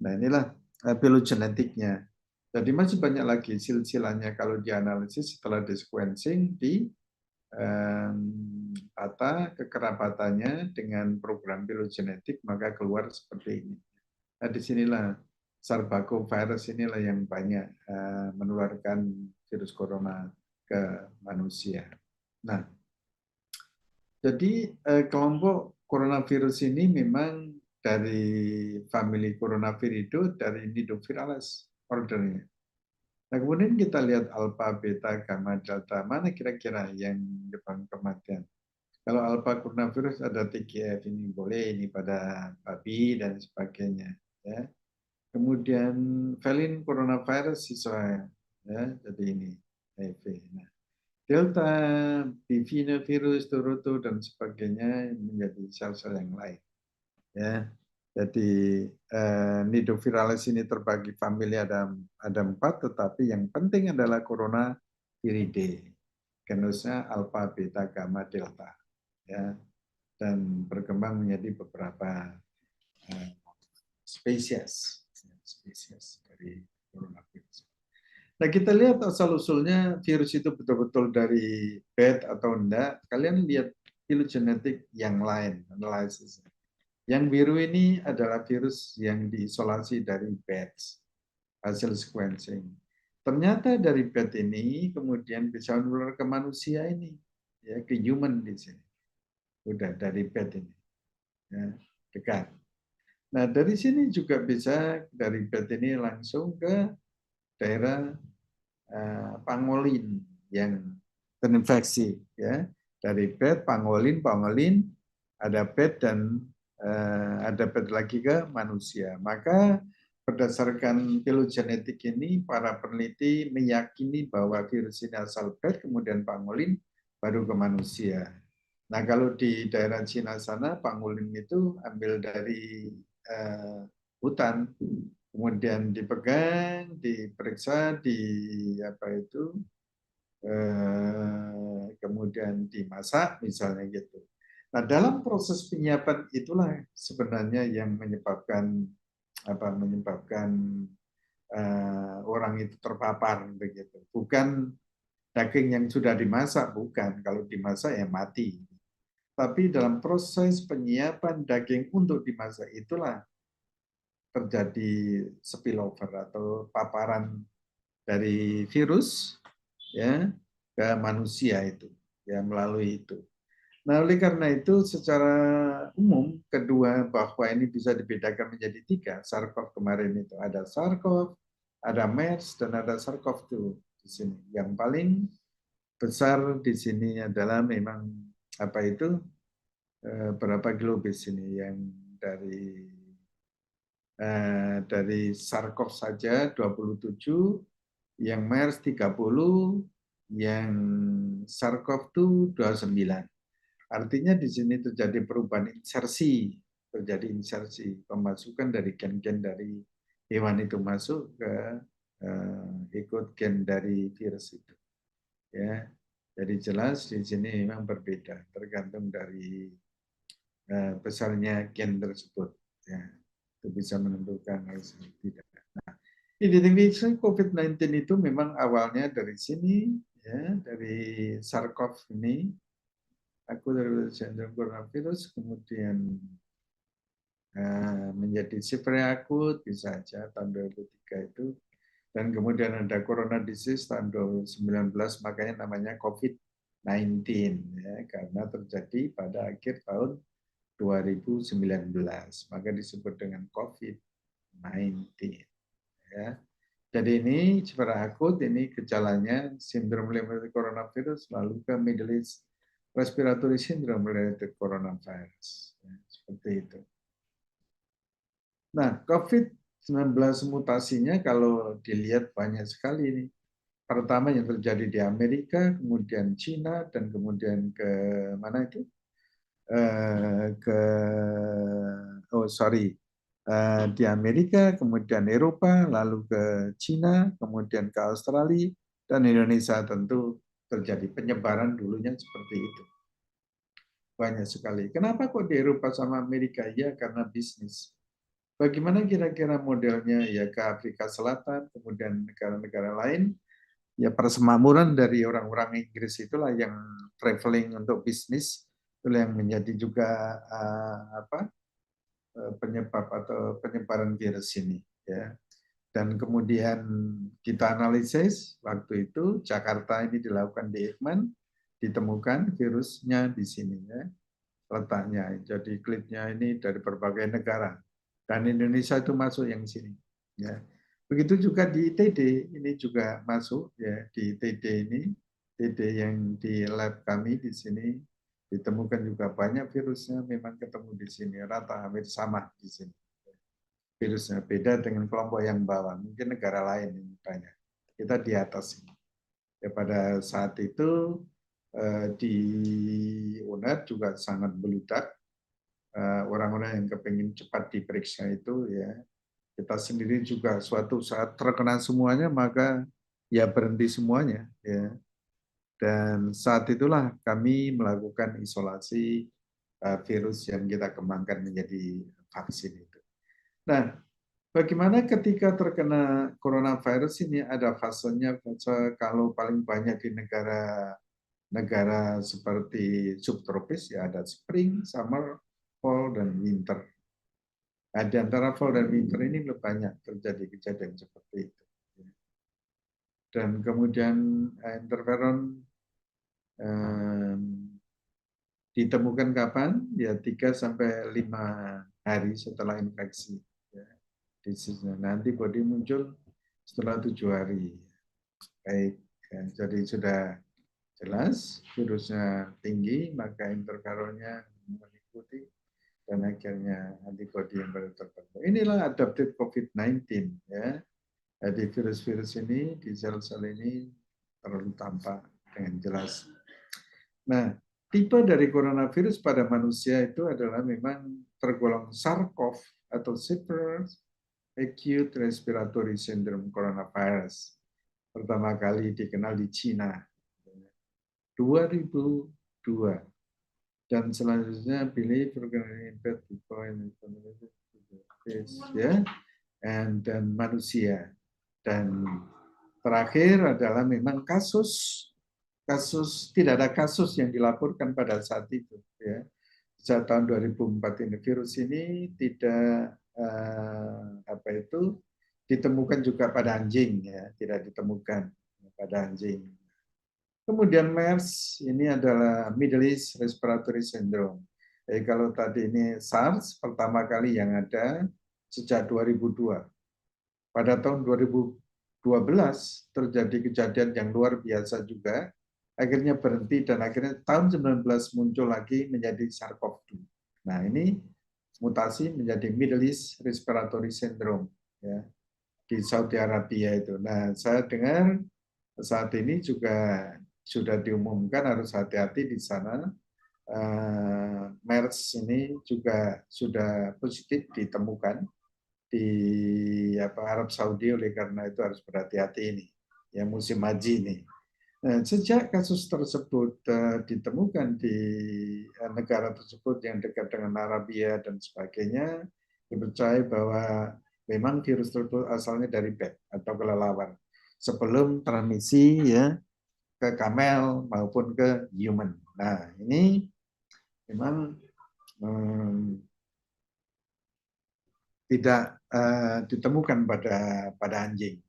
Nah, inilah phylogenetiknya. Jadi masih banyak lagi silsilahnya kalau dianalisis setelah di sequencing di pata kekerabatannya dengan program phylogenetik maka keluar seperti ini. Nah, disinilah Sarbacovirus inilah yang banyak menularkan virus corona ke manusia. Nah, jadi kelompok coronavirus ini memang dari famili coronavirus itu dari Nidovirales. ordernya. Nah, kemudian kita lihat alfa, beta, gamma, delta. Mana kira-kira yang menyebabkan kematian? Kalau alfa coronavirus ada TGF ini boleh, ini pada babi dan sebagainya. Ya. Kemudian valin coronavirus sesuai, ya, jadi ini HIV. Nah, delta, bivinovirus, turutu dan sebagainya menjadi sel-sel yang lain. Ya, jadi nidoviralis ini terbagi famili ada 4, tetapi yang penting adalah corona viridae, genusnya alpha, beta, gamma, delta, ya, dan berkembang menjadi beberapa spesies dari coronavirus. Nah, kita lihat asal-usulnya virus itu betul-betul dari bat atau enggak. Kalian lihat filogenetik yang lain, analisis. Yang biru ini adalah virus yang diisolasi dari bats, hasil sequencing. Ternyata dari bat ini kemudian bisa menular ke manusia ini, ya, ke human di sini. Udah dari bat ini, ya, dekat. Nah, dari sini juga bisa dari bat ini langsung ke daerah pangolin yang terinfeksi, ya. Dari bat, pangolin, ada bat dan ada bat lagi ke manusia. Maka berdasarkan filogenetik ini, para peneliti meyakini bahwa virus ini asal bat, kemudian pangolin, baru ke manusia. Nah, kalau di daerah Cina sana, pangolin itu ambil dari hutan, kemudian dipegang, diperiksa, kemudian dimasak misalnya gitu. Nah, dalam proses penyiapan itulah sebenarnya yang menyebabkan orang itu terpapar begitu. Bukan daging yang sudah dimasak, bukan. Kalau dimasak ya mati. Tapi dalam proses penyiapan daging untuk dimasak itulah terjadi spillover atau paparan dari virus, ya, ke manusia itu, ya, melalui itu. Nah, oleh karena itu secara umum kedua bahwa ini bisa dibedakan menjadi 3. SARS-CoV kemarin itu ada SARS-CoV, ada MERS dan ada SARS-CoV-2 di sini. Yang paling besar di sini adalah memang berapa globis ini yang dari SARS-CoV saja 27, yang MERS 30, yang SARS-CoV-2 29. Artinya di sini terjadi perubahan insersi, pemasukan dari gen-gen dari hewan itu masuk ke ikut gen dari virus itu. Ya, jadi jelas di sini memang berbeda, tergantung dari besarnya gen tersebut. Ya, itu bisa menentukan hal tidak. Nah, identifikasi COVID-19 itu memang awalnya dari sini, ya, dari SARS-CoV ini, dari sindrom coronavirus, kemudian menjadi severe akut, bisa saja tahun 2003 itu, dan kemudian ada corona disease tahun 2019, makanya namanya COVID-19, ya, karena terjadi pada akhir tahun 2019, maka disebut dengan COVID-19. Ya. Jadi ini severe akut, ini gejalanya sindrom related coronavirus, lalu ke Middle East respiratory syndrome related coronavirus. Ya, seperti itu. Nah, COVID-19 mutasinya kalau dilihat banyak sekali ini. Pertama yang terjadi di Amerika, kemudian Cina, dan kemudian ke mana itu? Di Amerika, kemudian Eropa, lalu ke Cina, kemudian ke Australia, dan Indonesia tentu terjadi penyebaran dulunya seperti itu. Banyak sekali. Kenapa kok di Eropa sama Amerika? Ya karena bisnis. Bagaimana kira-kira modelnya? Ya ke Afrika Selatan, kemudian negara-negara lain, ya persemakmuran dari orang-orang Inggris itulah yang traveling untuk bisnis, itulah yang menjadi juga penyebab atau penyebaran virus ini, ya. Dan kemudian kita analisis waktu itu Jakarta ini dilakukan di Eijkman, ditemukan virusnya di sini, ya, letaknya. Jadi klipnya ini dari berbagai negara dan Indonesia itu masuk yang sini, ya. Begitu juga di TD, ini juga masuk ya di TD ini, TD yang di lab kami di sini ditemukan juga banyak virusnya, memang ketemu di sini rata hampir sama di sini. Virusnya beda dengan kelompok yang bawah, mungkin negara lain yang banyak. Kita di atas ini. Ya, pada saat itu di UNED juga sangat beludak. Orang-orang yang kepingin cepat diperiksa itu ya, kita sendiri juga suatu saat terkena semuanya maka ya berhenti semuanya ya. Dan saat itulah kami melakukan isolasi virus yang kita kembangkan menjadi vaksin itu. Nah, bagaimana ketika terkena coronavirus ini ada fasenya, fase kalau paling banyak di negara seperti subtropis ya ada spring, summer, fall, dan winter. Nah, di antara fall dan winter ini lebih banyak terjadi kejadian seperti itu. Dan kemudian interferon ditemukan kapan? Ya 3 sampai 5 hari setelah infeksi. Ya, nanti body muncul setelah 7 hari. Baik, ya, jadi sudah jelas virusnya tinggi, maka interferonnya mengikuti dan akhirnya antibodi yang baru terbentuk. Inilah adaptive COVID-19 ya. Jadi virus-virus ini di sel-sel ini terlalu tampak dengan jelas. Nah, tipe dari coronavirus pada manusia itu adalah memang tergolong SARS-CoV atau Severe Acute Respiratory Syndrome Coronavirus. Pertama kali dikenal di Cina 2002 dan selanjutnya pilih ya dan manusia dan terakhir adalah memang kasus tidak ada kasus yang dilaporkan pada saat itu ya. Sejak tahun 2004 ini virus ini tidak ditemukan juga pada anjing ya, tidak ditemukan pada anjing. Kemudian MERS ini adalah Middle East Respiratory Syndrome. Jadi kalau tadi ini SARS pertama kali yang ada sejak 2002. Pada tahun 2012 terjadi kejadian yang luar biasa juga, akhirnya berhenti dan akhirnya tahun 19 muncul lagi menjadi SARS-CoV-2. Nah ini mutasi menjadi Middle East Respiratory Syndrome ya, di Saudi Arabia itu. Nah saya dengar saat ini juga sudah diumumkan harus hati-hati di sana. MERS ini juga sudah positif ditemukan di Arab Saudi, oleh karena itu harus berhati-hati ini ya musim haji ini. Nah, sejak kasus tersebut ditemukan di negara tersebut yang dekat dengan Arabia dan sebagainya, dipercaya bahwa memang virus tersebut asalnya dari bat atau kelelawar sebelum transmisi ya ke camel maupun ke human. Nah, ini memang tidak ditemukan pada anjing.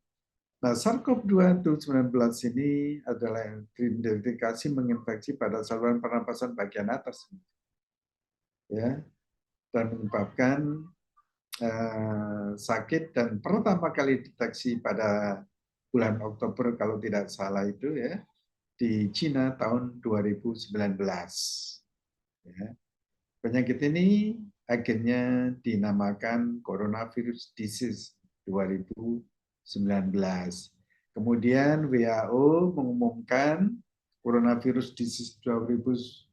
Nah, SARS-CoV-2 19 ini adalah yang teridentifikasi menginfeksi pada saluran pernapasan bagian atas, ya, dan menyebabkan sakit dan pertama kali deteksi pada bulan Oktober kalau tidak salah itu ya di Cina tahun 2019. Ya. Penyakit ini akhirnya dinamakan coronavirus disease 2019. Kemudian WHO mengumumkan coronavirus disease 2019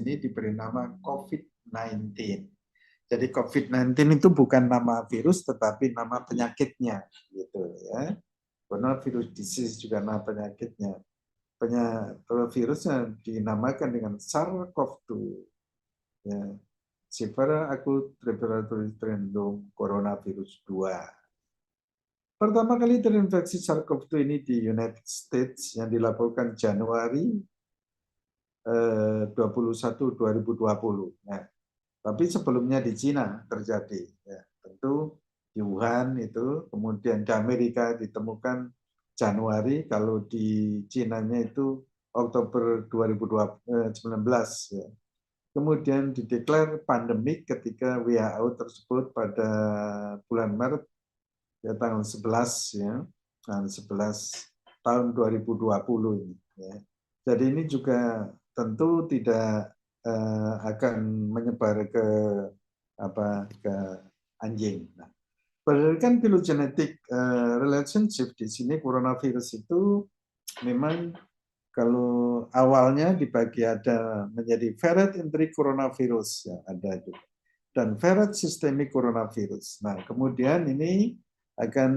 ini diberi nama COVID-19. Jadi COVID-19 itu bukan nama virus tetapi nama penyakitnya gitu ya. Coronavirus disease juga nama penyakitnya. Virusnya dinamakan dengan SARS-CoV-2 ya. Severe Acute Respiratory Syndrome Coronavirus 2. Pertama kali terinfeksi SARS-CoV-2 ini di United States yang dilaporkan Januari 21 2020. Nah, tapi sebelumnya di Cina terjadi. Ya, tentu di Wuhan itu, kemudian di Amerika ditemukan Januari, kalau di Cina-nya itu Oktober 2019. Ya. Kemudian dideklar pandemik ketika WHO tersebut pada bulan Maret ya tanggal 11 ya, tanggal 11 tahun 2020 ini. Ya. Jadi ini juga tentu tidak akan menyebar ke ke anjing. Nah, berdasarkan phylogenetic relationship di sini coronavirus itu memang kalau awalnya dibagi ada menjadi ferret enteric coronavirus ya ada juga dan ferret systemic coronavirus. Nah, kemudian ini akan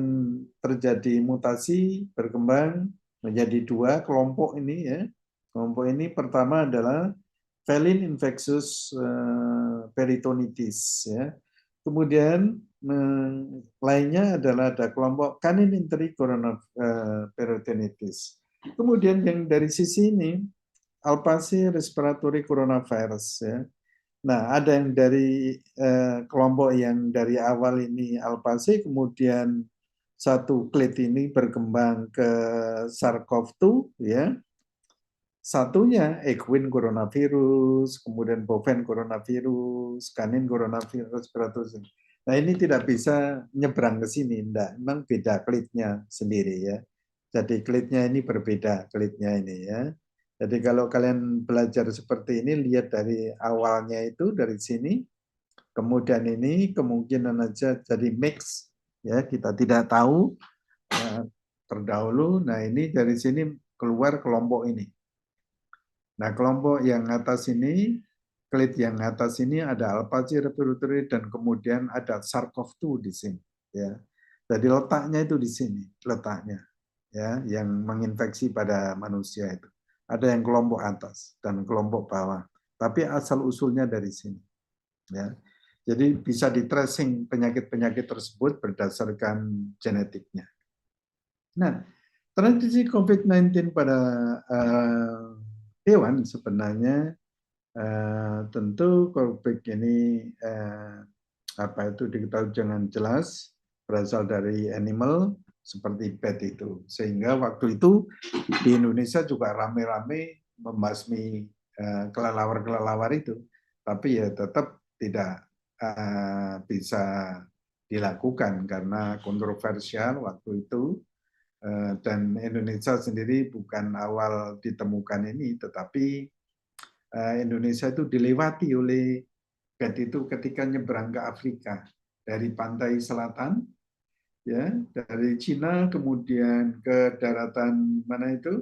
terjadi mutasi berkembang menjadi dua kelompok ini ya. Kelompok ini pertama adalah feline infectious peritonitis ya. Kemudian lainnya adalah ada kelompok canine enteric peritonitis. Kemudian yang dari sisi ini Alpha-C respiratory coronavirus ya. Nah, ada yang dari kelompok yang dari awal ini Alpha-C, kemudian satu klit ini berkembang ke SARS-CoV-2 ya. Satunya equine coronavirus, kemudian bovine coronavirus, canine coronavirus, respiratory. Nah, ini tidak bisa nyebrang ke sini, enggak. Memang beda klitnya sendiri ya. Jadi klitnya ini berbeda, klitnya ini ya. Jadi kalau kalian belajar seperti ini, lihat dari awalnya itu dari sini, kemudian ini kemungkinan aja jadi mix, ya kita tidak tahu ya, terdahulu. Nah ini dari sini keluar kelompok ini. Nah kelompok yang atas ini, klit yang atas ini ada Alpha-C respiratory dan kemudian ada SARS-CoV-2 di sini. Ya, jadi letaknya itu di sini, letaknya ya yang menginfeksi pada manusia itu. Ada yang kelompok atas dan kelompok bawah. Tapi asal usulnya dari sini. Ya. Jadi bisa di tracing penyakit-penyakit tersebut berdasarkan genetiknya. Nah, transmisi COVID-19 pada hewan sebenarnya tentu COVID ini apa itu diketahui dengan jelas berasal dari animal seperti bat itu. Sehingga waktu itu di Indonesia juga rame-rame membasmi kelelawar-kelelawar itu. Tapi ya tetap tidak bisa dilakukan karena kontroversial waktu itu. Dan Indonesia sendiri bukan awal ditemukan ini, tetapi Indonesia itu dilewati oleh bat itu ketika nyebrang ke Afrika dari pantai selatan, ya dari Cina kemudian ke daratan mana itu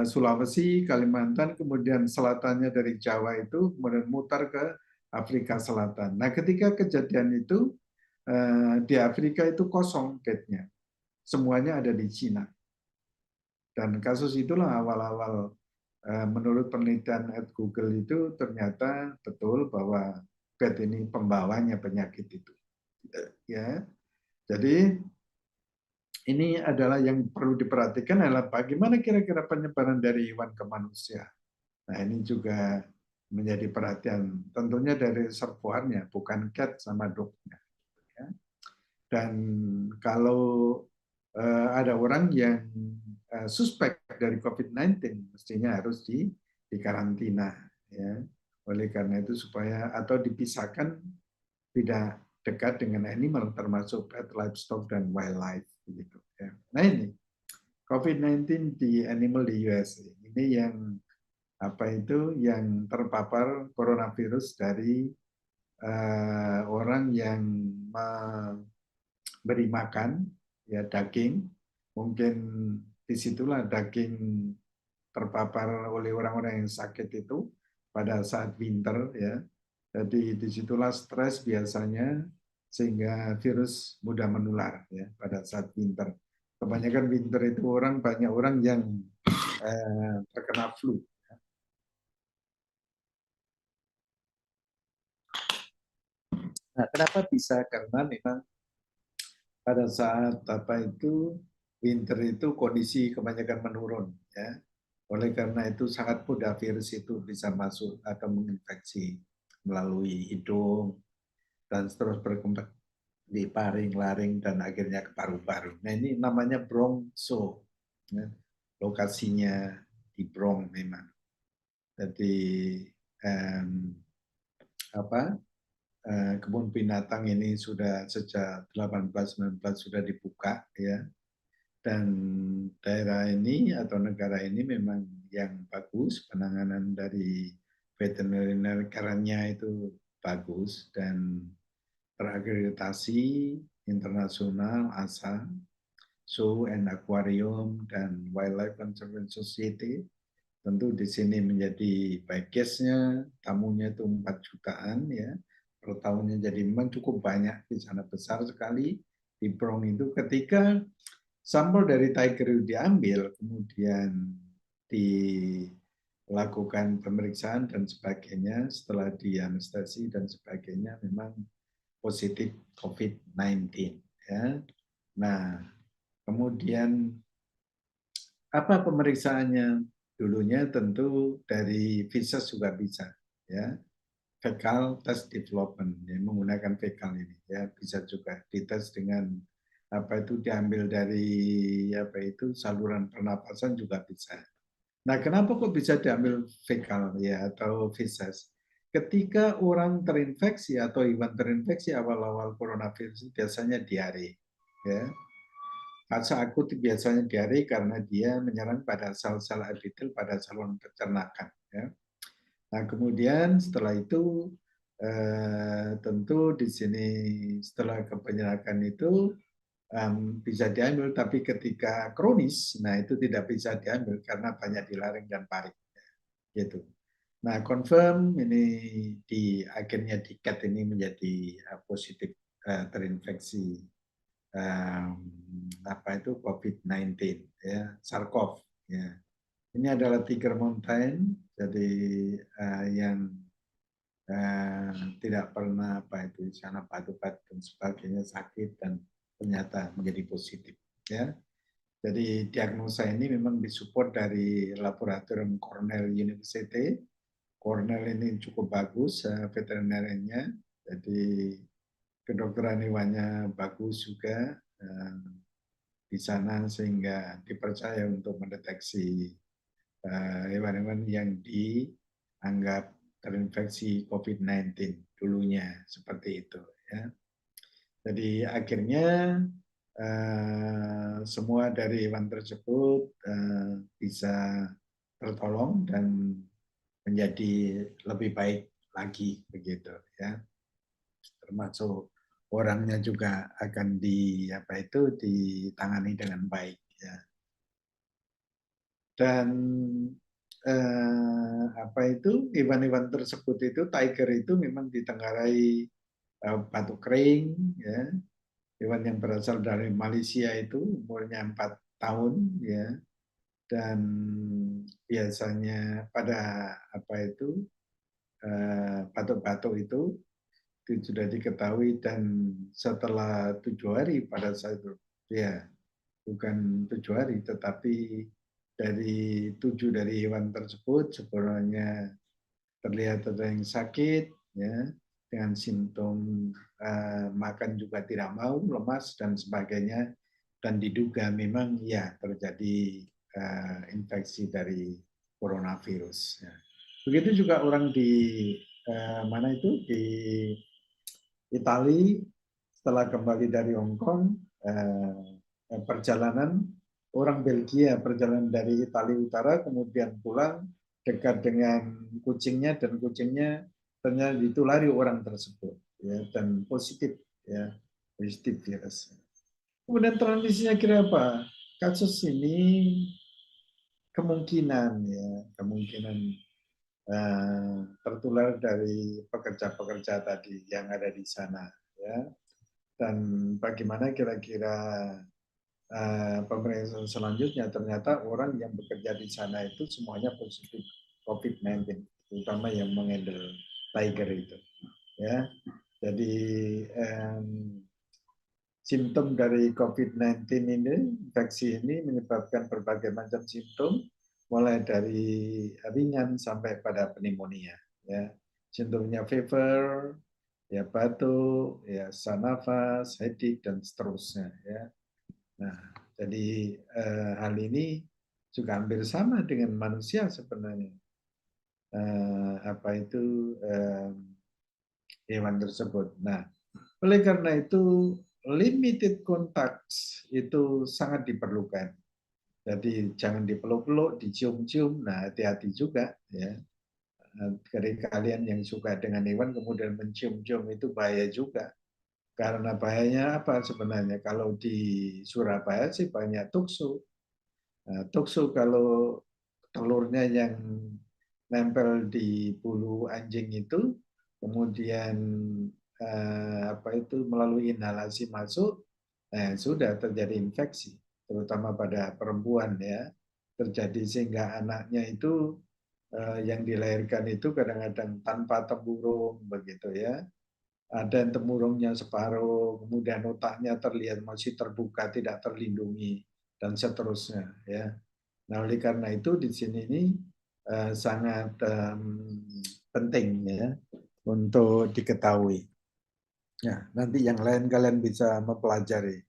Sulawesi, Kalimantan, kemudian selatannya dari Jawa itu kemudian mutar ke Afrika Selatan. Nah ketika kejadian itu di Afrika itu kosong gate-nya, semuanya ada di Cina. Dan kasus itulah awal-awal menurut penelitian at Google itu ternyata betul bahwa bat ini pembawanya penyakit itu. Ya, jadi ini adalah yang perlu diperhatikan adalah bagaimana kira-kira penyebaran dari hewan ke manusia. Nah ini juga menjadi perhatian tentunya dari reservoirnya, bukan cat sama dognya. Ya. Dan kalau ada orang yang suspek dari COVID-19 mestinya harus dikarantina ya. Oleh karena itu supaya atau dipisahkan tidak dekat dengan animal termasuk pet, livestock dan wildlife begitu ya. Nah ini COVID-19 di animal di US ini yang apa itu yang terpapar coronavirus dari orang yang beri makan ya daging, mungkin disitulah daging terpapar oleh orang-orang yang sakit itu pada saat winter ya. Jadi disitulah stres biasanya sehingga virus mudah menular ya pada saat winter. Kebanyakan winter itu banyak orang yang terkena flu. Nah, kenapa bisa? Karena memang pada saat apa itu winter itu kondisi kebanyakan menurun ya. Oleh karena itu sangat mudah virus itu bisa masuk atau menginfeksi melalui hidung dan terus berkembang di paring, laring dan akhirnya ke paru-paru. Nah ini namanya broncho. Ya. Lokasinya di bronch memang. Jadi apa? kebun binatang ini sudah sejak 1819 sudah dibuka ya, dan daerah ini atau negara ini memang yang bagus, penanganan dari veteriner-nya itu bagus dan terakreditasi internasional ASA, Zoo and Aquarium dan Wildlife Conservation Society. Tentu di sini menjadi baik guest-nya, tamunya itu 4 jutaan ya. Per tahunnya jadi memang cukup banyak di sana, besar sekali di Bronx itu. Ketika sampel dari Tiger itu diambil, kemudian dilakukan pemeriksaan dan sebagainya, setelah dianestesi dan sebagainya, memang positif COVID-19 ya. Nah, kemudian apa pemeriksaannya? Dulunya tentu dari feces juga bisa ya. Fecal test development ya, menggunakan fecal ini ya, bisa juga dites dengan apa itu diambil dari apa itu saluran pernapasan juga bisa. Nah, kenapa kok bisa diambil fekal ya atau feces? Ketika orang terinfeksi atau hewan terinfeksi awal-awal coronavirus biasanya diare ya. Fase akut biasanya diare karena dia menyerang pada sel-sel epitel pada saluran pencernaan ya. Nah, kemudian setelah itu tentu di sini setelah kepenyerakan itu bisa diambil, tapi ketika kronis, nah itu tidak bisa diambil karena banyak di laring dan paru. Gitu. Nah, confirm ini di akhirnya di CAT ini menjadi positif terinfeksi apa itu COVID-19 ya, SARS-CoV ya. Ini adalah Tiger Mountain, jadi yang tidak pernah apa itu di sana batuk-batuk dan sebagainya sakit dan ternyata menjadi positif ya. Jadi diagnosa ini memang disupport dari laboratorium Cornell University. Cornell ini cukup bagus veterinariannya, jadi kedokteran hewannya bagus juga di sana sehingga dipercaya untuk mendeteksi hewan-hewan yang dianggap terinfeksi COVID-19 dulunya seperti itu ya. Jadi akhirnya semua dari hewan tersebut bisa tertolong dan menjadi lebih baik lagi begitu ya. Termasuk orangnya juga akan ditangani dengan baik ya. Dan apa itu hewan-hewan tersebut itu tiger itu memang ditenggarai batuk kering ya, hewan yang berasal dari Malaysia itu umurnya 4 tahun ya, dan biasanya pada apa itu batuk-batuk itu sudah diketahui dan setelah 7 hari pada saat itu ya, bukan 7 hari tetapi dari 7 dari hewan tersebut sebenarnya terlihat ada yang sakit ya, dengan simptom makan juga tidak mau, lemas dan sebagainya, dan diduga memang ya terjadi infeksi dari coronavirus. Ya. Begitu juga orang di mana itu di Italia setelah kembali dari Hong Kong perjalanan orang Belgia perjalanan dari Italia Utara kemudian pulang dekat dengan kucingnya dan kucingnya ternyata ditulari orang tersebut ya, dan positif ya, positif virus. Kemudian transmisinya kira apa? Kasus ini kemungkinan ya, kemungkinan tertular dari pekerja-pekerja tadi yang ada di sana ya. Dan bagaimana kira-kira pemeriksaan selanjutnya, ternyata orang yang bekerja di sana itu semuanya positif COVID-19, terutama yang menghandle tiger itu ya. Jadi simptom dari COVID-19 ini, infeksi ini menyebabkan berbagai macam simptom, mulai dari ringan sampai pada pneumonia. Ya. Simptomnya fever, ya batuk, ya sesak nafas, headache, dan seterusnya. Ya. Nah, jadi hal ini juga hampir sama dengan manusia sebenarnya. Apa itu hewan tersebut. Nah, oleh karena itu limited contacts itu sangat diperlukan. Jadi jangan dipeluk-peluk, dicium-cium. Nah, hati-hati juga ya. Dari kalian yang suka dengan hewan kemudian mencium-cium itu bahaya juga. Karena bahayanya apa sebenarnya? Kalau di Surabaya sih banyak tukso. Nah, tukso kalau telurnya yang nempel di bulu anjing itu, kemudian apa itu melalui inhalasi masuk, sudah terjadi infeksi, terutama pada perempuan ya, terjadi sehingga anaknya itu yang dilahirkan itu kadang-kadang tanpa temurung begitu ya. Ada yang temurungnya separuh, kemudian otaknya terlihat masih terbuka, tidak terlindungi, dan seterusnya ya. Nah, oleh karena itu di sini ini sangat penting ya untuk diketahui. Ya, nanti yang lain kalian bisa mempelajari.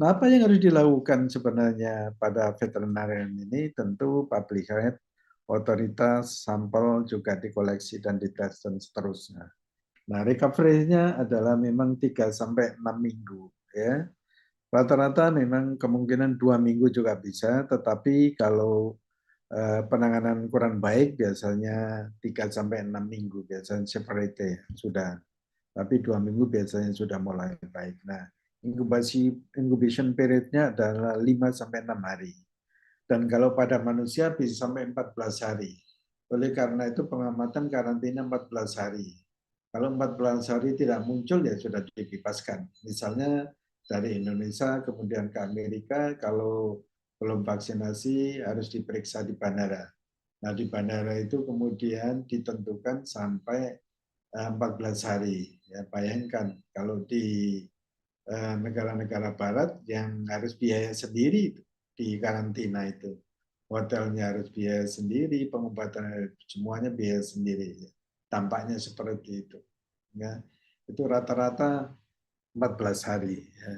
Nah, apa yang harus dilakukan sebenarnya pada veterinarian ini? Tentu public health, otoritas, sampel juga dikoleksi dan dites dan seterusnya. Nah, recovery-nya adalah memang 3 sampai 6 minggu ya. Rata-rata memang kemungkinan 2 minggu juga bisa, tetapi kalau penanganan kurang baik biasanya 3 sampai 6 minggu biasanya separate sudah. Tapi 2 minggu biasanya sudah mulai baik. Nah, incubation periodnya adalah 5 sampai 6 hari. Dan kalau pada manusia bisa sampai 14 hari. Oleh karena itu pengamatan karantina 14 hari. Kalau 14 hari tidak muncul ya sudah dibebaskan. Misalnya dari Indonesia kemudian ke Amerika, kalau belum vaksinasi harus diperiksa di bandara. Nah, di bandara itu kemudian ditentukan sampai 14 hari. Ya, bayangkan kalau di negara-negara barat yang harus biaya sendiri di karantina itu. Hotelnya harus biaya sendiri, pengobatan semuanya biaya sendiri. Tampaknya seperti itu. Ya, itu rata-rata 14 hari. Ya.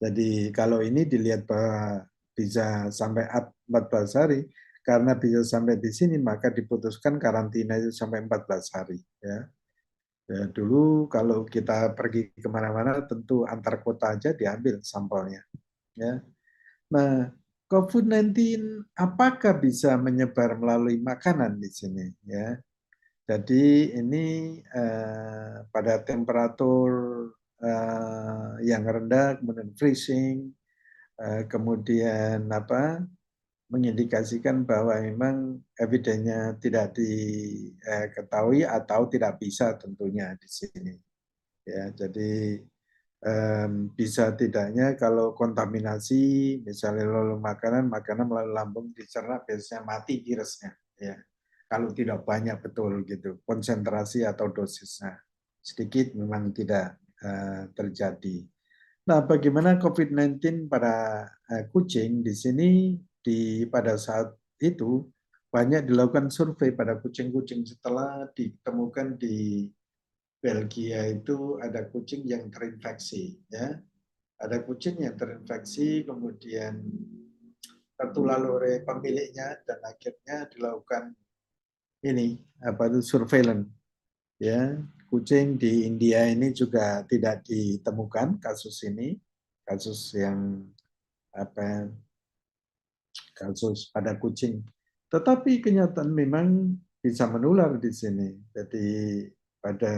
Jadi kalau ini dilihat bahwa bisa sampai 14 hari, karena bisa sampai di sini maka diputuskan karantina itu sampai 14 hari. Ya. Ya, dulu kalau kita pergi kemana-mana tentu antar kota aja diambil sampelnya. Ya. Nah, COVID-19 apakah bisa menyebar melalui makanan di sini? Ya, jadi ini pada temperatur yang rendah, kemudian freezing, kemudian apa? Mengindikasikan bahwa memang evidennya tidak diketahui atau tidak bisa tentunya di sini. Ya, jadi bisa tidaknya kalau kontaminasi misalnya lalu makanan melalui lambung dicerna biasanya mati virusnya ya kalau tidak banyak betul gitu konsentrasi atau dosisnya sedikit memang tidak terjadi. Nah, bagaimana COVID-19 pada kucing di sini pada saat itu banyak dilakukan survei pada kucing-kucing setelah ditemukan di Belgia itu ada kucing yang terinfeksi ya. Ada kucing yang terinfeksi kemudian tertular oleh pemiliknya dan akhirnya dilakukan ini apa itu surveillance ya. Kucing di India ini juga tidak ditemukan kasus ini, kasus yang apa kasus pada kucing. Tetapi kenyataan memang bisa menular di sini. Jadi pada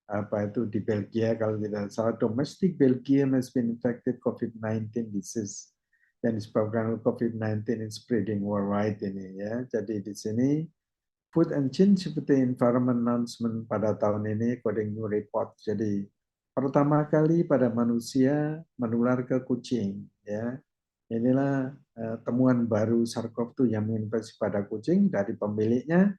apa itu di Belgia kalau tidak salah domestic Belgium has been infected COVID-19 disease yang disebabkan oleh COVID-19 in spreading worldwide ini ya. Jadi di sini Food and Change seperti environment announcement pada tahun ini according to report. Jadi pertama kali pada manusia menular ke kucing ya. Inilah temuan baru SARS-CoV-2 yang menginfeksi pada kucing dari pemiliknya.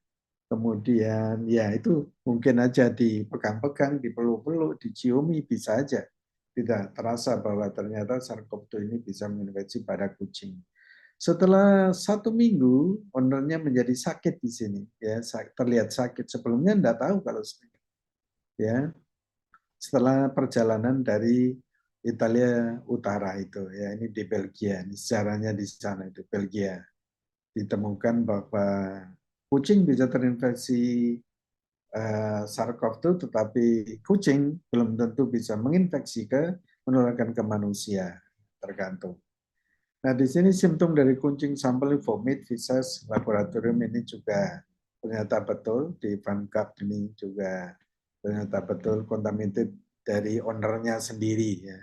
Kemudian ya itu mungkin aja dipegang-pegang, dipeluk-peluk, diciumi bisa aja. Tidak terasa bahwa ternyata SARS-CoV-2 ini bisa menginfeksi pada kucing. Setelah 1 minggu, ownernya menjadi sakit di sini, ya terlihat sakit. Sebelumnya tidak tahu kalau sakit. Ya, setelah perjalanan dari Italia Utara itu, ya ini di Belgia, ini sejarahnya di sana itu Belgia, ditemukan bahwa kucing bisa terinfeksi SARS-CoV-2, tetapi kucing belum tentu bisa menginfeksi menularkan ke manusia, tergantung. Nah, di sini simptom dari kucing sampel vomit, feces, laboratorium ini juga ternyata betul, di Van Cup ini juga ternyata betul contaminated dari ownernya sendiri, ya,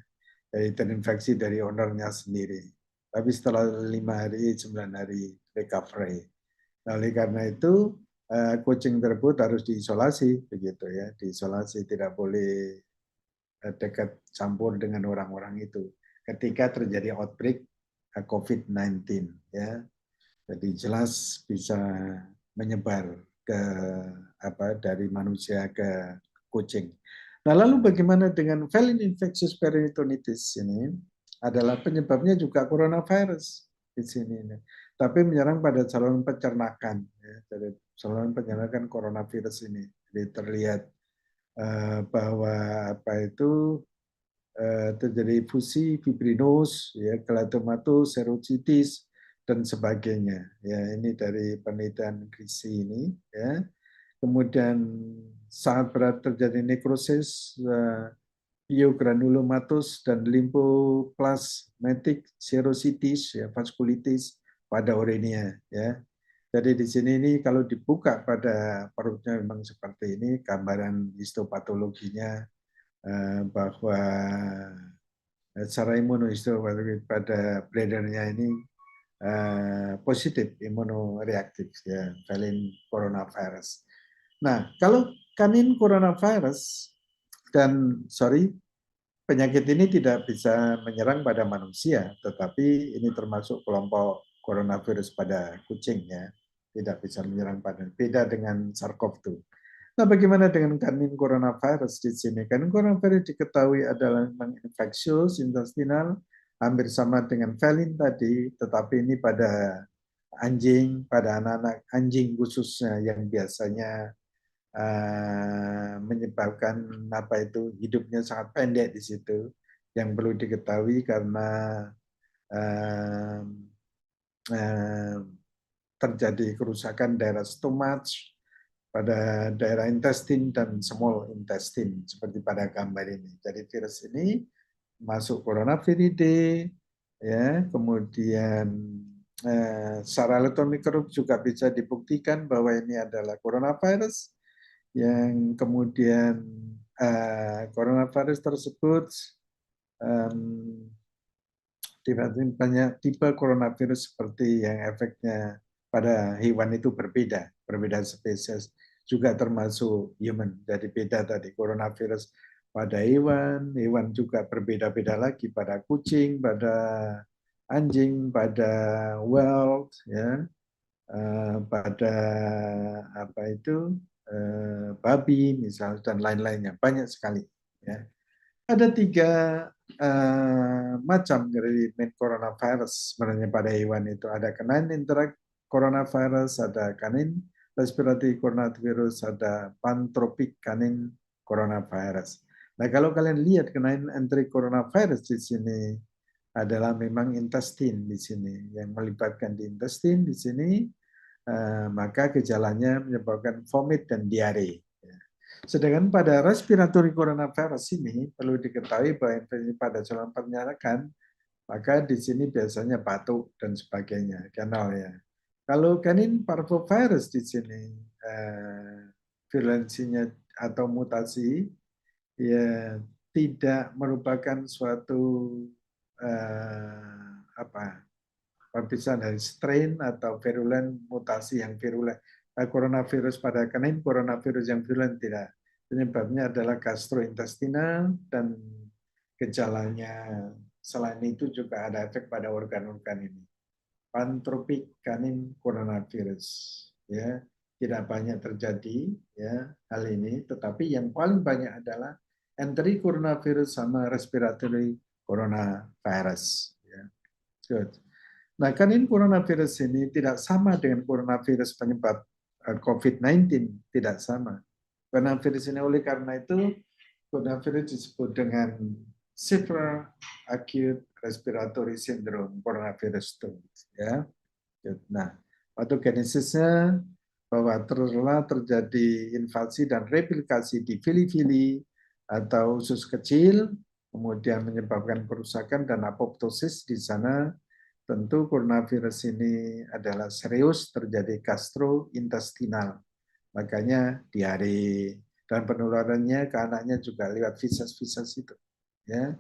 dari terinfeksi dari ownernya sendiri. Tapi setelah 5 hari, 9 hari recovery. Nah, oleh karena itu kucing tersebut harus diisolasi, begitu ya, diisolasi, tidak boleh dekat campur dengan orang-orang itu. Ketika terjadi outbreak COVID-19, ya, jadi jelas bisa menyebar ke dari manusia ke kucing. Nah, lalu bagaimana dengan feline infectious peritonitis ini? Adalah penyebabnya juga coronavirus di sini. Tapi menyerang pada saluran pencernaan. Ya. Jadi saluran pencernaan coronavirus ini. Jadi terlihat bahwa terjadi fusi fibrinus, ya, kelatematus, serositis, dan sebagainya. Ya, ini dari penelitian Grisi ini. Ya. Kemudian sangat berat terjadi nekrosis, piogranulomatus dan limfoplasmatic serositis, ya, vaskulitis pada uremia. Ya. Jadi di sini ini kalau dibuka pada perutnya memang seperti ini, gambaran histopatologinya bahwa secara imunohistopatok pada bladernya ini positif, imunoreaktif, ya, feline coronavirus. Nah, kalau kanin coronavirus penyakit ini tidak bisa menyerang pada manusia, tetapi ini termasuk kelompok coronavirus pada kucing, ya, tidak bisa menyerang pada, beda dengan SARS-CoV-2. Nah, bagaimana dengan kanin coronavirus di sini? Kanin coronavirus diketahui adalah memang infectious intestinal, hampir sama dengan feline tadi, tetapi ini pada anjing, pada anak-anak anjing khususnya yang biasanya menyebabkan hidupnya sangat pendek di situ, yang perlu diketahui karena uh, uh, terjadi kerusakan daerah stomach, pada daerah intestin dan small intestine seperti pada gambar ini. Jadi virus ini masuk coronaviridae, ya, kemudian secara elektron mikroskop juga bisa dibuktikan bahwa ini adalah coronavirus, yang kemudian coronavirus tersebut banyak tipe coronavirus seperti yang efeknya pada hewan itu berbeda spesies, juga termasuk human. Jadi beda tadi coronavirus pada hewan, hewan juga berbeda-beda lagi pada kucing, pada anjing, pada wild, ya, pada babi misal dan lain-lainnya, banyak sekali. Ya. Ada 3 macam dari main coronavirus sebenarnya pada hewan itu. Ada canine interact coronavirus, ada canine respiratory coronavirus, ada pantropic canine coronavirus. Nah, kalau kalian lihat canine interact coronavirus di sini adalah memang intestin di sini, yang melibatkan di intestin di sini, maka gejalanya menyebabkan vomit dan diare. Sedangkan pada respiratory coronavirus ini perlu diketahui bahwa infeksi pada saluran pencernaan, maka di sini biasanya batuk dan sebagainya, kanalnya. Kalau canin parvovirus di sini virulensinya atau mutasi, ya, tidak merupakan suatu perpisahan dari strain atau virulen, mutasi yang virulen. Coronavirus pada kanin, coronavirus yang virulen tidak. Penyebabnya adalah gastrointestinal dan gejalanya selain itu juga ada efek pada organ-organ ini. Pantropic canin coronavirus, ya, tidak banyak terjadi, ya, hal ini, tetapi yang paling banyak adalah entry coronavirus sama respiratory coronavirus. Ya. Good. Nah, kanin coronavirus ini tidak sama dengan coronavirus penyebab COVID-19, tidak sama. Coronavirus ini oleh karena itu coronavirus disebut dengan severe acute respiratory syndrome coronavirus 2, ya. Nah, patogenesisnya bahwa telah terjadi invasi dan replikasi di vili-vili atau usus kecil, kemudian menyebabkan kerusakan dan apoptosis di sana. Tentu coronavirus ini adalah serius terjadi gastrointestinal, makanya diare, dan penularannya ke anaknya juga lewat feses-feses itu. Ya,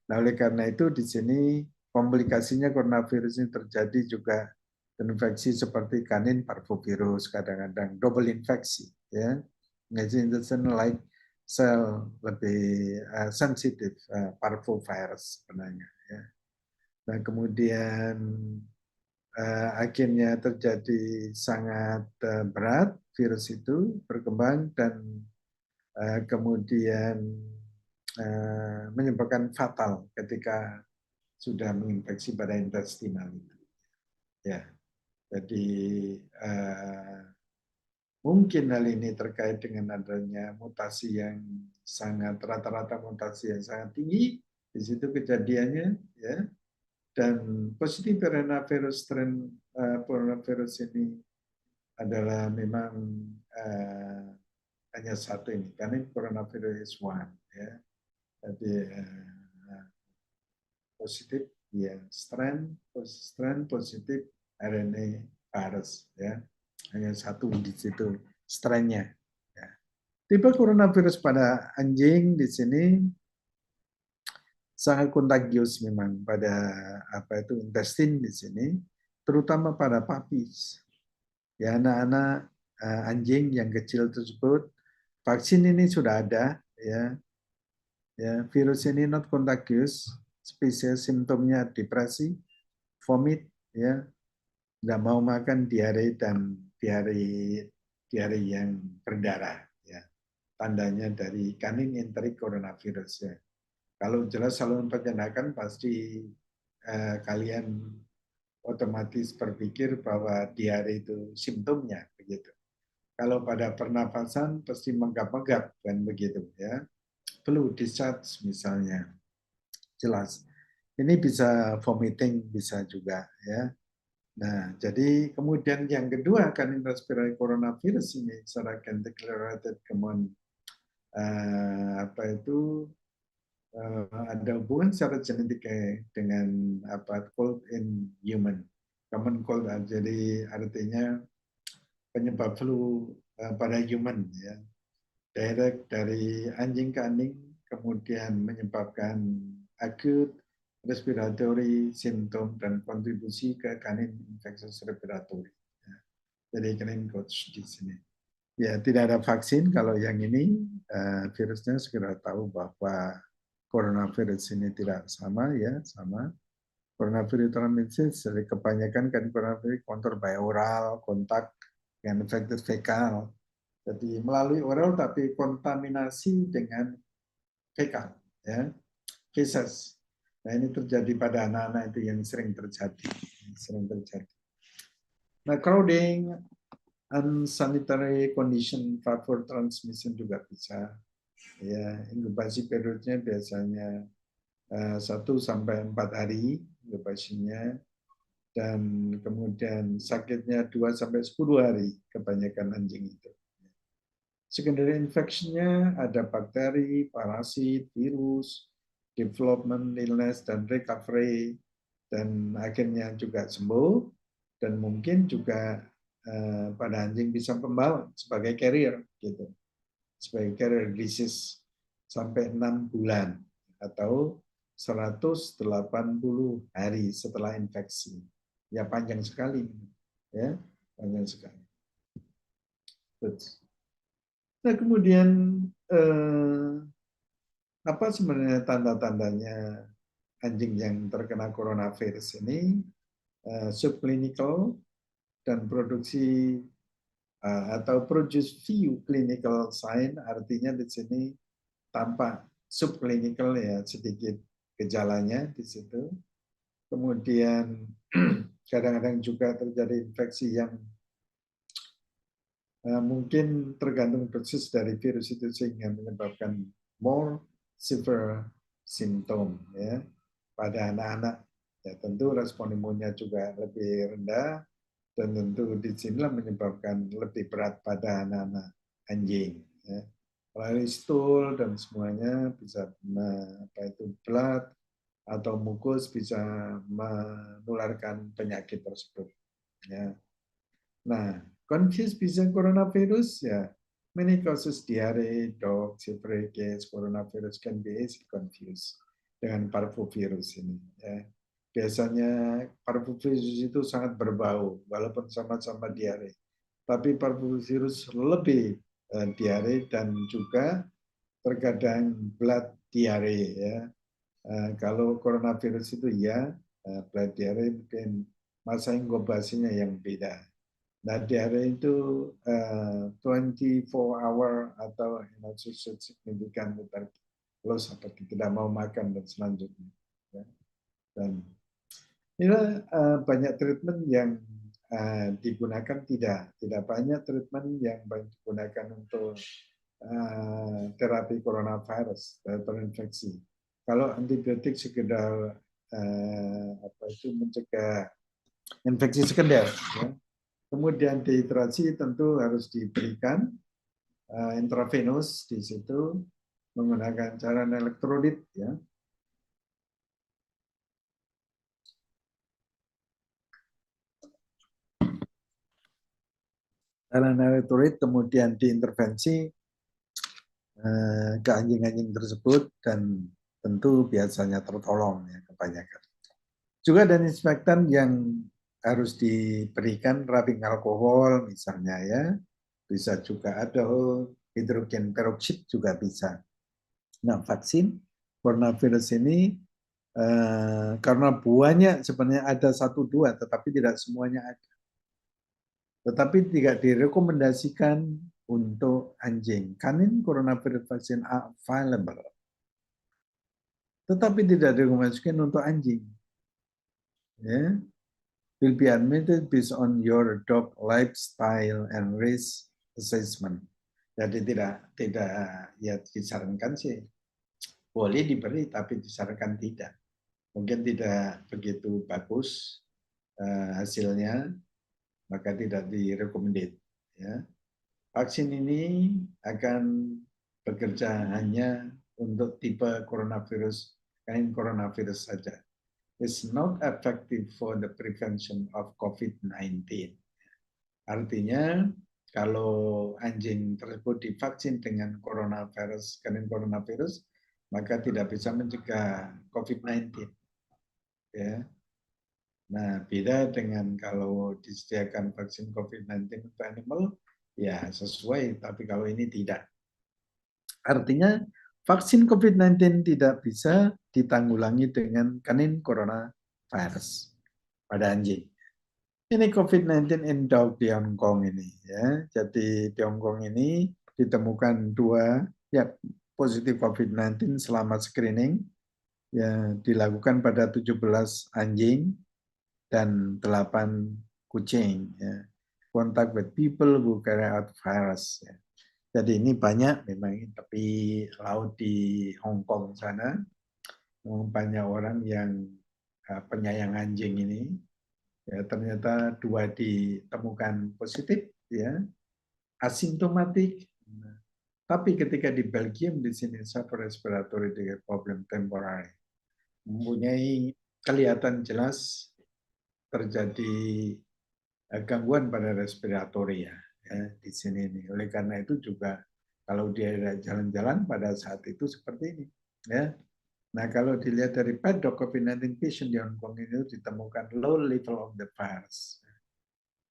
nah oleh karena itu di sini komplikasinya coronavirus ini terjadi juga infeksi seperti kanin parvovirus, kadang-kadang double infeksi, ya, like sel lebih sensitif parvovirus sebenarnya. Ya. Nah kemudian akhirnya terjadi sangat berat virus itu berkembang dan kemudian menyebabkan fatal ketika sudah menginfeksi pada intestinal itu. Ya, jadi mungkin hal ini terkait dengan adanya mutasi yang sangat rata-rata mutasi yang sangat tinggi di situ kejadiannya, ya. Dan positif coronavirus strain coronavirus ini adalah memang hanya satu ini, karena coronavirus one, ya. Jadi positif ya strain positif RNA virus, ya, hanya satu di situ strainnya. Ya. Tipe coronavirus pada anjing di sini sangat kontagius memang pada apa itu intestin di sini, terutama pada puppies. Ya anak-anak anjing yang kecil tersebut, vaksin ini sudah ada, ya. Ya, virus ini not contagious, spesies simptomnya depresi, vomit, ya, nggak mau makan, diare dan diare yang berdarah, ya. Tandanya dari kanin enterik coronavirus, ya. Kalau jelas saluran pencernaan pasti kalian otomatis berpikir bahwa diare itu simptomnya begitu. Kalau pada pernapasan pasti menggap-menggap kan begitu, ya. Flu discharge misalnya, jelas. Ini bisa vomiting bisa juga, ya. Nah, jadi kemudian yang kedua kan respiratory coronavirus ini secara declarated common apa itu ada hubungan secara genetik dengan apa cold in human, common cold, jadi artinya penyebab flu pada human, ya, direct dari anjing ke anjing, kemudian menyebabkan acute respiratory symptom dan kontribusi ke kanin infectious respiratory. Ya. Jadi kanin coach di sini. Ya, tidak ada vaksin kalau yang ini virusnya segera tahu bahwa coronavirus ini tidak sama, ya, sama. Coronavirus transmission dari kebanyakan kan coronavirus kontor by oral, kontak dengan infected fekal. Jadi melalui oral tapi kontaminasi dengan fekal, ya, feces. Nah ini terjadi pada anak-anak itu yang sering terjadi, Nah crowding, unsanitary condition, faktor transmission juga bisa. Ya, inkubasi periodnya biasanya 1 sampai 4 hari inkubasinya, dan kemudian sakitnya 2 sampai 10 hari kebanyakan anjing itu. Secondary infectionnya ada bakteri, parasit, virus, development, illness, dan recovery, dan akhirnya juga sembuh, dan mungkin juga pada anjing bisa pembawa sebagai carrier, gitu, sebagai carrier disease sampai 6 bulan atau 180 hari setelah infeksi. Ya panjang sekali, ya, panjang sekali. Nah kemudian apa sebenarnya tanda-tandanya anjing yang terkena coronavirus ini? Subclinical dan produksi atau produce few clinical sign, artinya di sini tampak subclinical, ya, sedikit gejalanya di situ. Kemudian kadang-kadang juga terjadi infeksi yang mungkin tergantung dosis dari virus itu sehingga menyebabkan more severe symptom, ya, pada anak-anak. Ya, tentu respon imunnya juga lebih rendah, Dan tentu disinilah menyebabkan lebih berat pada anak-anak anjing. Ya. Melalui stool dan semuanya bisa blood atau mukus bisa menularkan penyakit tersebut. Ya. Nah, confused bisa coronavirus ya. Many causes diare, dog, several coronavirus can be easily confused dengan parvovirus ini. Ya. Biasanya parvovirus itu sangat berbau, walaupun sama-sama diare. Tapi parvovirus lebih diare dan juga terkadang blood diare. Ya. Kalau coronavirus itu ya, blood diare mungkin masa inkubasinya yang beda. Nah, diare itu 24 hour atau signifikan kalau seperti tidak mau makan dan selanjutnya. Ya. Dan inilah banyak treatment yang digunakan tidak banyak treatment yang digunakan untuk terapi coronavirus terinfeksi. Kalau antibiotik sekedar mencegah infeksi sekunder. Ya. Kemudian dehidrasi tentu harus diberikan intravenous di situ menggunakan cairan elektrolit ya. Cairan elektrolit kemudian diintervensi ke anjing-anjing tersebut dan tentu biasanya tertolong ya kebanyakan. Juga ada disinfektan yang harus diberikan rubbing alkohol misalnya ya. Bisa juga ada hidrogen peroxide juga bisa. Nah, vaksin coronavirus ini karena buahnya sebenarnya ada 1-2, tetapi tidak semuanya ada. Tetapi tidak direkomendasikan untuk anjing. Kanin coronavirus vaksin available. Tetapi tidak direkomendasikan untuk anjing. Ya. Will be admitted based on your dog lifestyle and risk assessment. Jadi tidak ya disarankan sih boleh diberi tapi disarankan tidak. Mungkin tidak begitu bagus hasilnya, maka tidak direkomendasi. Ya. Vaksin ini akan bekerja hanya untuk tipe coronavirus, kain coronavirus saja. It's not effective for the prevention of COVID-19. Artinya, kalau anjing tersebut divaksin dengan coronavirus, kain coronavirus, maka tidak bisa mencegah COVID-19. Ya. Nah, beda dengan kalau disediakan vaksin COVID-19 untuk animal, ya sesuai, tapi kalau ini tidak. Artinya vaksin COVID-19 tidak bisa ditanggulangi dengan kanin coronavirus pada anjing. Ini COVID-19 in dog di Hong Kong ini ya. Jadi di Hong Kong ini ditemukan 2 ya positif COVID-19 selama screening ya dilakukan pada 17 anjing dan 8 kucing ya. Contact with people who carry out virus ya. Jadi ini banyak memang tepi laut di Hong Kong sana banyak orang yang penyayang anjing ini ya ternyata 2 ditemukan positif ya asimptomatik. Tapi ketika di Belgium di sini upper respiratory problem temporary mempunyai kelihatan jelas terjadi gangguan pada respiratory ya di sini ini. Oleh karena itu juga kalau dia jalan-jalan pada saat itu seperti ini ya. Nah, kalau dilihat dari paddock COVID-19 patient di Hong Kong ini ditemukan low level of the virus.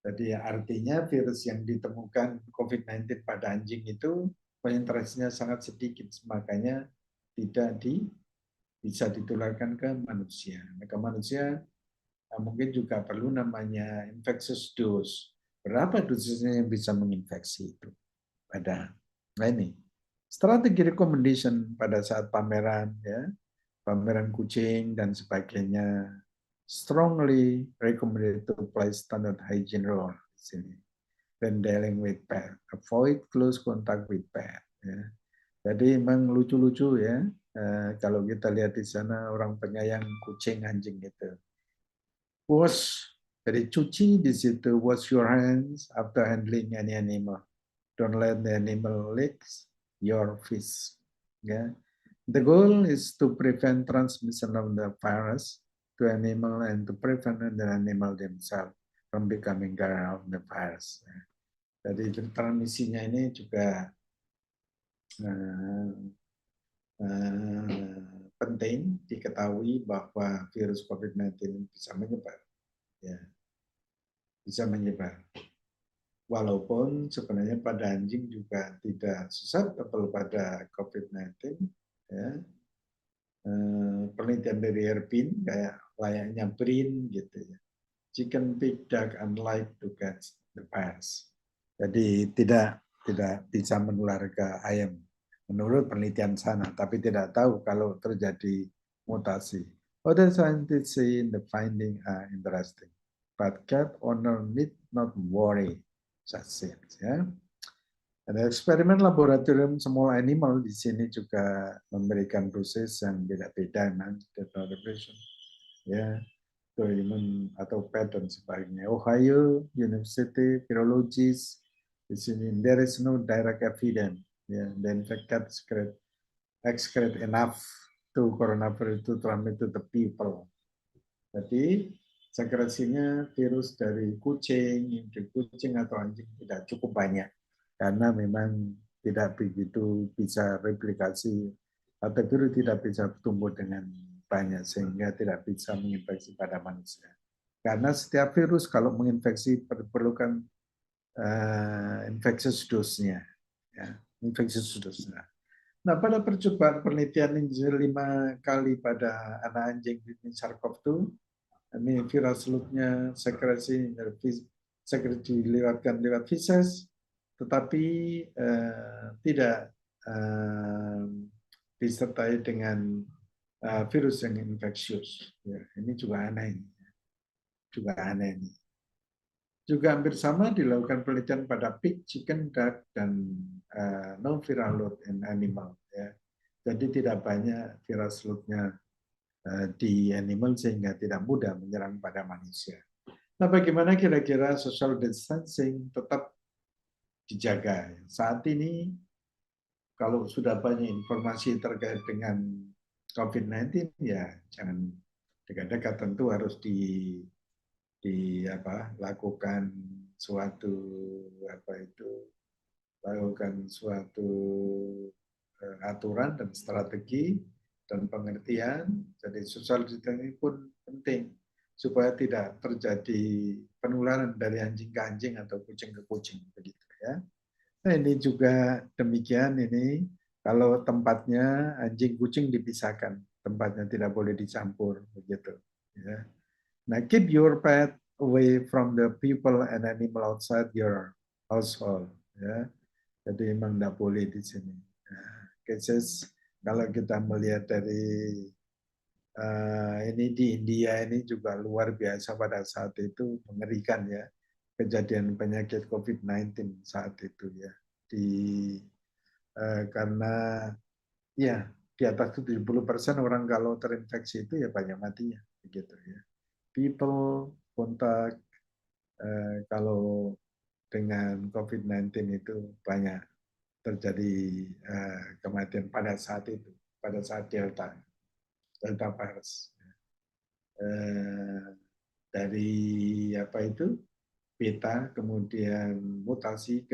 Jadi artinya virus yang ditemukan COVID-19 pada anjing itu konsentrasinya sangat sedikit, makanya tidak bisa ditularkan ke manusia. Nah, ke manusia mungkin juga perlu namanya infectious dose. Berapa dosisnya yang bisa menginfeksi itu? Nah ini strategi recommendation pada saat pameran ya, pameran kucing dan sebagainya strongly recommended to apply standard hygiene rule di sini. When dealing with pet, avoid close contact with pet. Ya. Jadi memang lucu-lucu ya. Kalau kita lihat di sana orang penyayang kucing anjing itu. Wash Jadi cuci di situ, wash your hands after handling any animal. Don't let the animal licks your fish. Yeah. The goal is to prevent transmission of the virus to animal and to prevent the animal themselves from becoming carrier of the virus. Jadi transmisinya ini juga penting diketahui bahwa virus COVID-19 bisa menyebar, ya, bisa menyebar. Walaupun sebenarnya pada anjing juga tidak susceptible pada COVID-19, ya. Penelitian dari Erpin kayak layaknya Brin gitu ya. Chicken, pig, duck, unlike to catch the virus. Jadi tidak bisa menular ke ayam menurut penelitian sana, tapi tidak tahu kalau terjadi mutasi. Other scientists say the finding are interesting, but cat owner need not worry. Ya. Ada eksperimen laboratorium small animal di sini juga memberikan dosis yang beda-beda, ya, to human atau pet dan sebagainya. Ohio University Virologist di sini there is no direct evidence, ya, the infected excrete enough to coronavirus to transmit to the people. Jadi sekresinya virus dari kucing atau anjing tidak cukup banyak karena memang tidak begitu bisa replikasi atau virus tidak bisa tumbuh dengan banyak sehingga tidak bisa menginfeksi pada manusia. Karena setiap virus kalau menginfeksi perlukan infectious dose-nya, ya, infectious dose-nya. Nah, pada percobaan penelitian ini 5 kali pada anak anjing SARS-CoV-2, ini virus loop-nya sekresi dilewatkan lewat feces, tetapi tidak disertai dengan virus yang infeksius. Ya, ini juga aneh. Juga hampir sama dilakukan penelitian pada pig, chicken, duck, dan non-viral load in animal. Ya. Jadi tidak banyak virus load-nya di animal sehingga tidak mudah menyerang pada manusia. Nah, bagaimana kira-kira social distancing tetap dijaga? Saat ini, kalau sudah banyak informasi terkait dengan COVID-19, ya jangan dekat-dekat, tentu harus lakukan suatu aturan dan strategi dan pengertian. Jadi social distancing pun penting supaya tidak terjadi penularan dari anjing ke anjing atau kucing ke kucing begitu ya. Nah, ini juga demikian ini kalau tempatnya anjing kucing dipisahkan, tempatnya tidak boleh dicampur begitu ya. Nah, keep your pet away from the people and animal outside your household ya. Jadi memang tidak boleh di sini. Nah, cases kalau kita melihat dari ini di India ini juga luar biasa pada saat itu, mengerikan ya, kejadian penyakit COVID-19 saat itu ya. Karena ya di atas 70% orang kalau terinfeksi itu ya banyak matinya begitu ya. People kontak kalau dengan COVID-19 itu banyak terjadi kematian pada saat itu, pada saat Delta virus. Dari beta, kemudian mutasi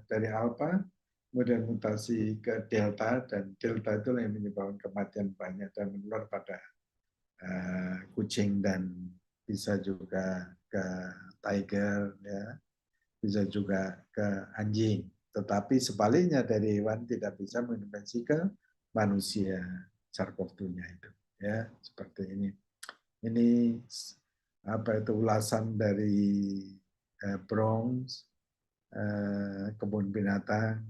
dari alpha, kemudian mutasi ke delta, dan delta itu yang menyebabkan kematian banyak dan menular pada kucing dan bisa juga ke tiger, ya, bisa juga ke anjing. Tetapi sebaliknya dari hewan tidak bisa menginfeksi ke manusia SARS-CoV-2-nya itu, ya, seperti ini. Ini ulasan dari Bronx, kebun binatang,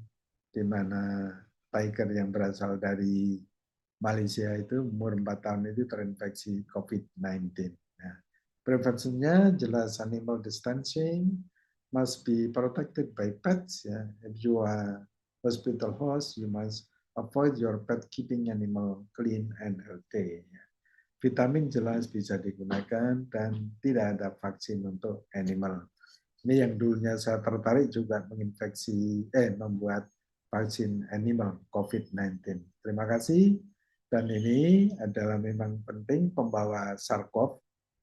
di mana tiger yang berasal dari Malaysia itu umur 4 tahun itu terinfeksi COVID-19. Nah, prevensinya jelas animal distancing, must be protected by pets. Ya. If you are hospital host, you must avoid your pet keeping animal clean and healthy. Ya. vitamin jelas bisa digunakan dan tidak ada vaksin untuk animal. Ini yang dulunya saya tertarik juga membuat vaksin animal COVID-19. Terima kasih. Dan ini adalah memang penting pembawa SARS-CoV.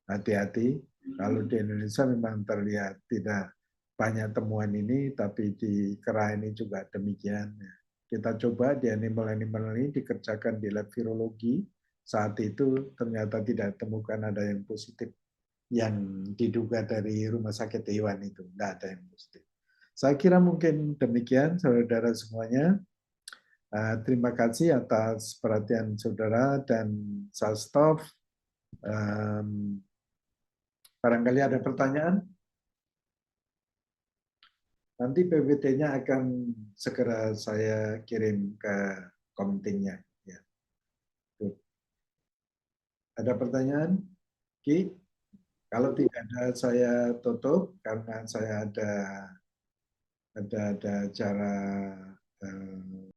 Hati-hati. Kalau di Indonesia memang terlihat tidak banyak temuan ini, tapi di kera ini juga demikian. Kita coba di animal-animal ini dikerjakan di lab virologi. Saat itu ternyata tidak temukan ada yang positif yang diduga dari rumah sakit hewan itu. Tidak ada yang positif. Saya kira mungkin demikian, saudara semuanya. Terima kasih atas perhatian saudara dan saya stop. Barangkali ada pertanyaan? Nanti PPT-nya akan segera saya kirim ke komtingnya. Ya. Ada pertanyaan? Ki? Kalau tidak ada, saya tutup karena saya ada cara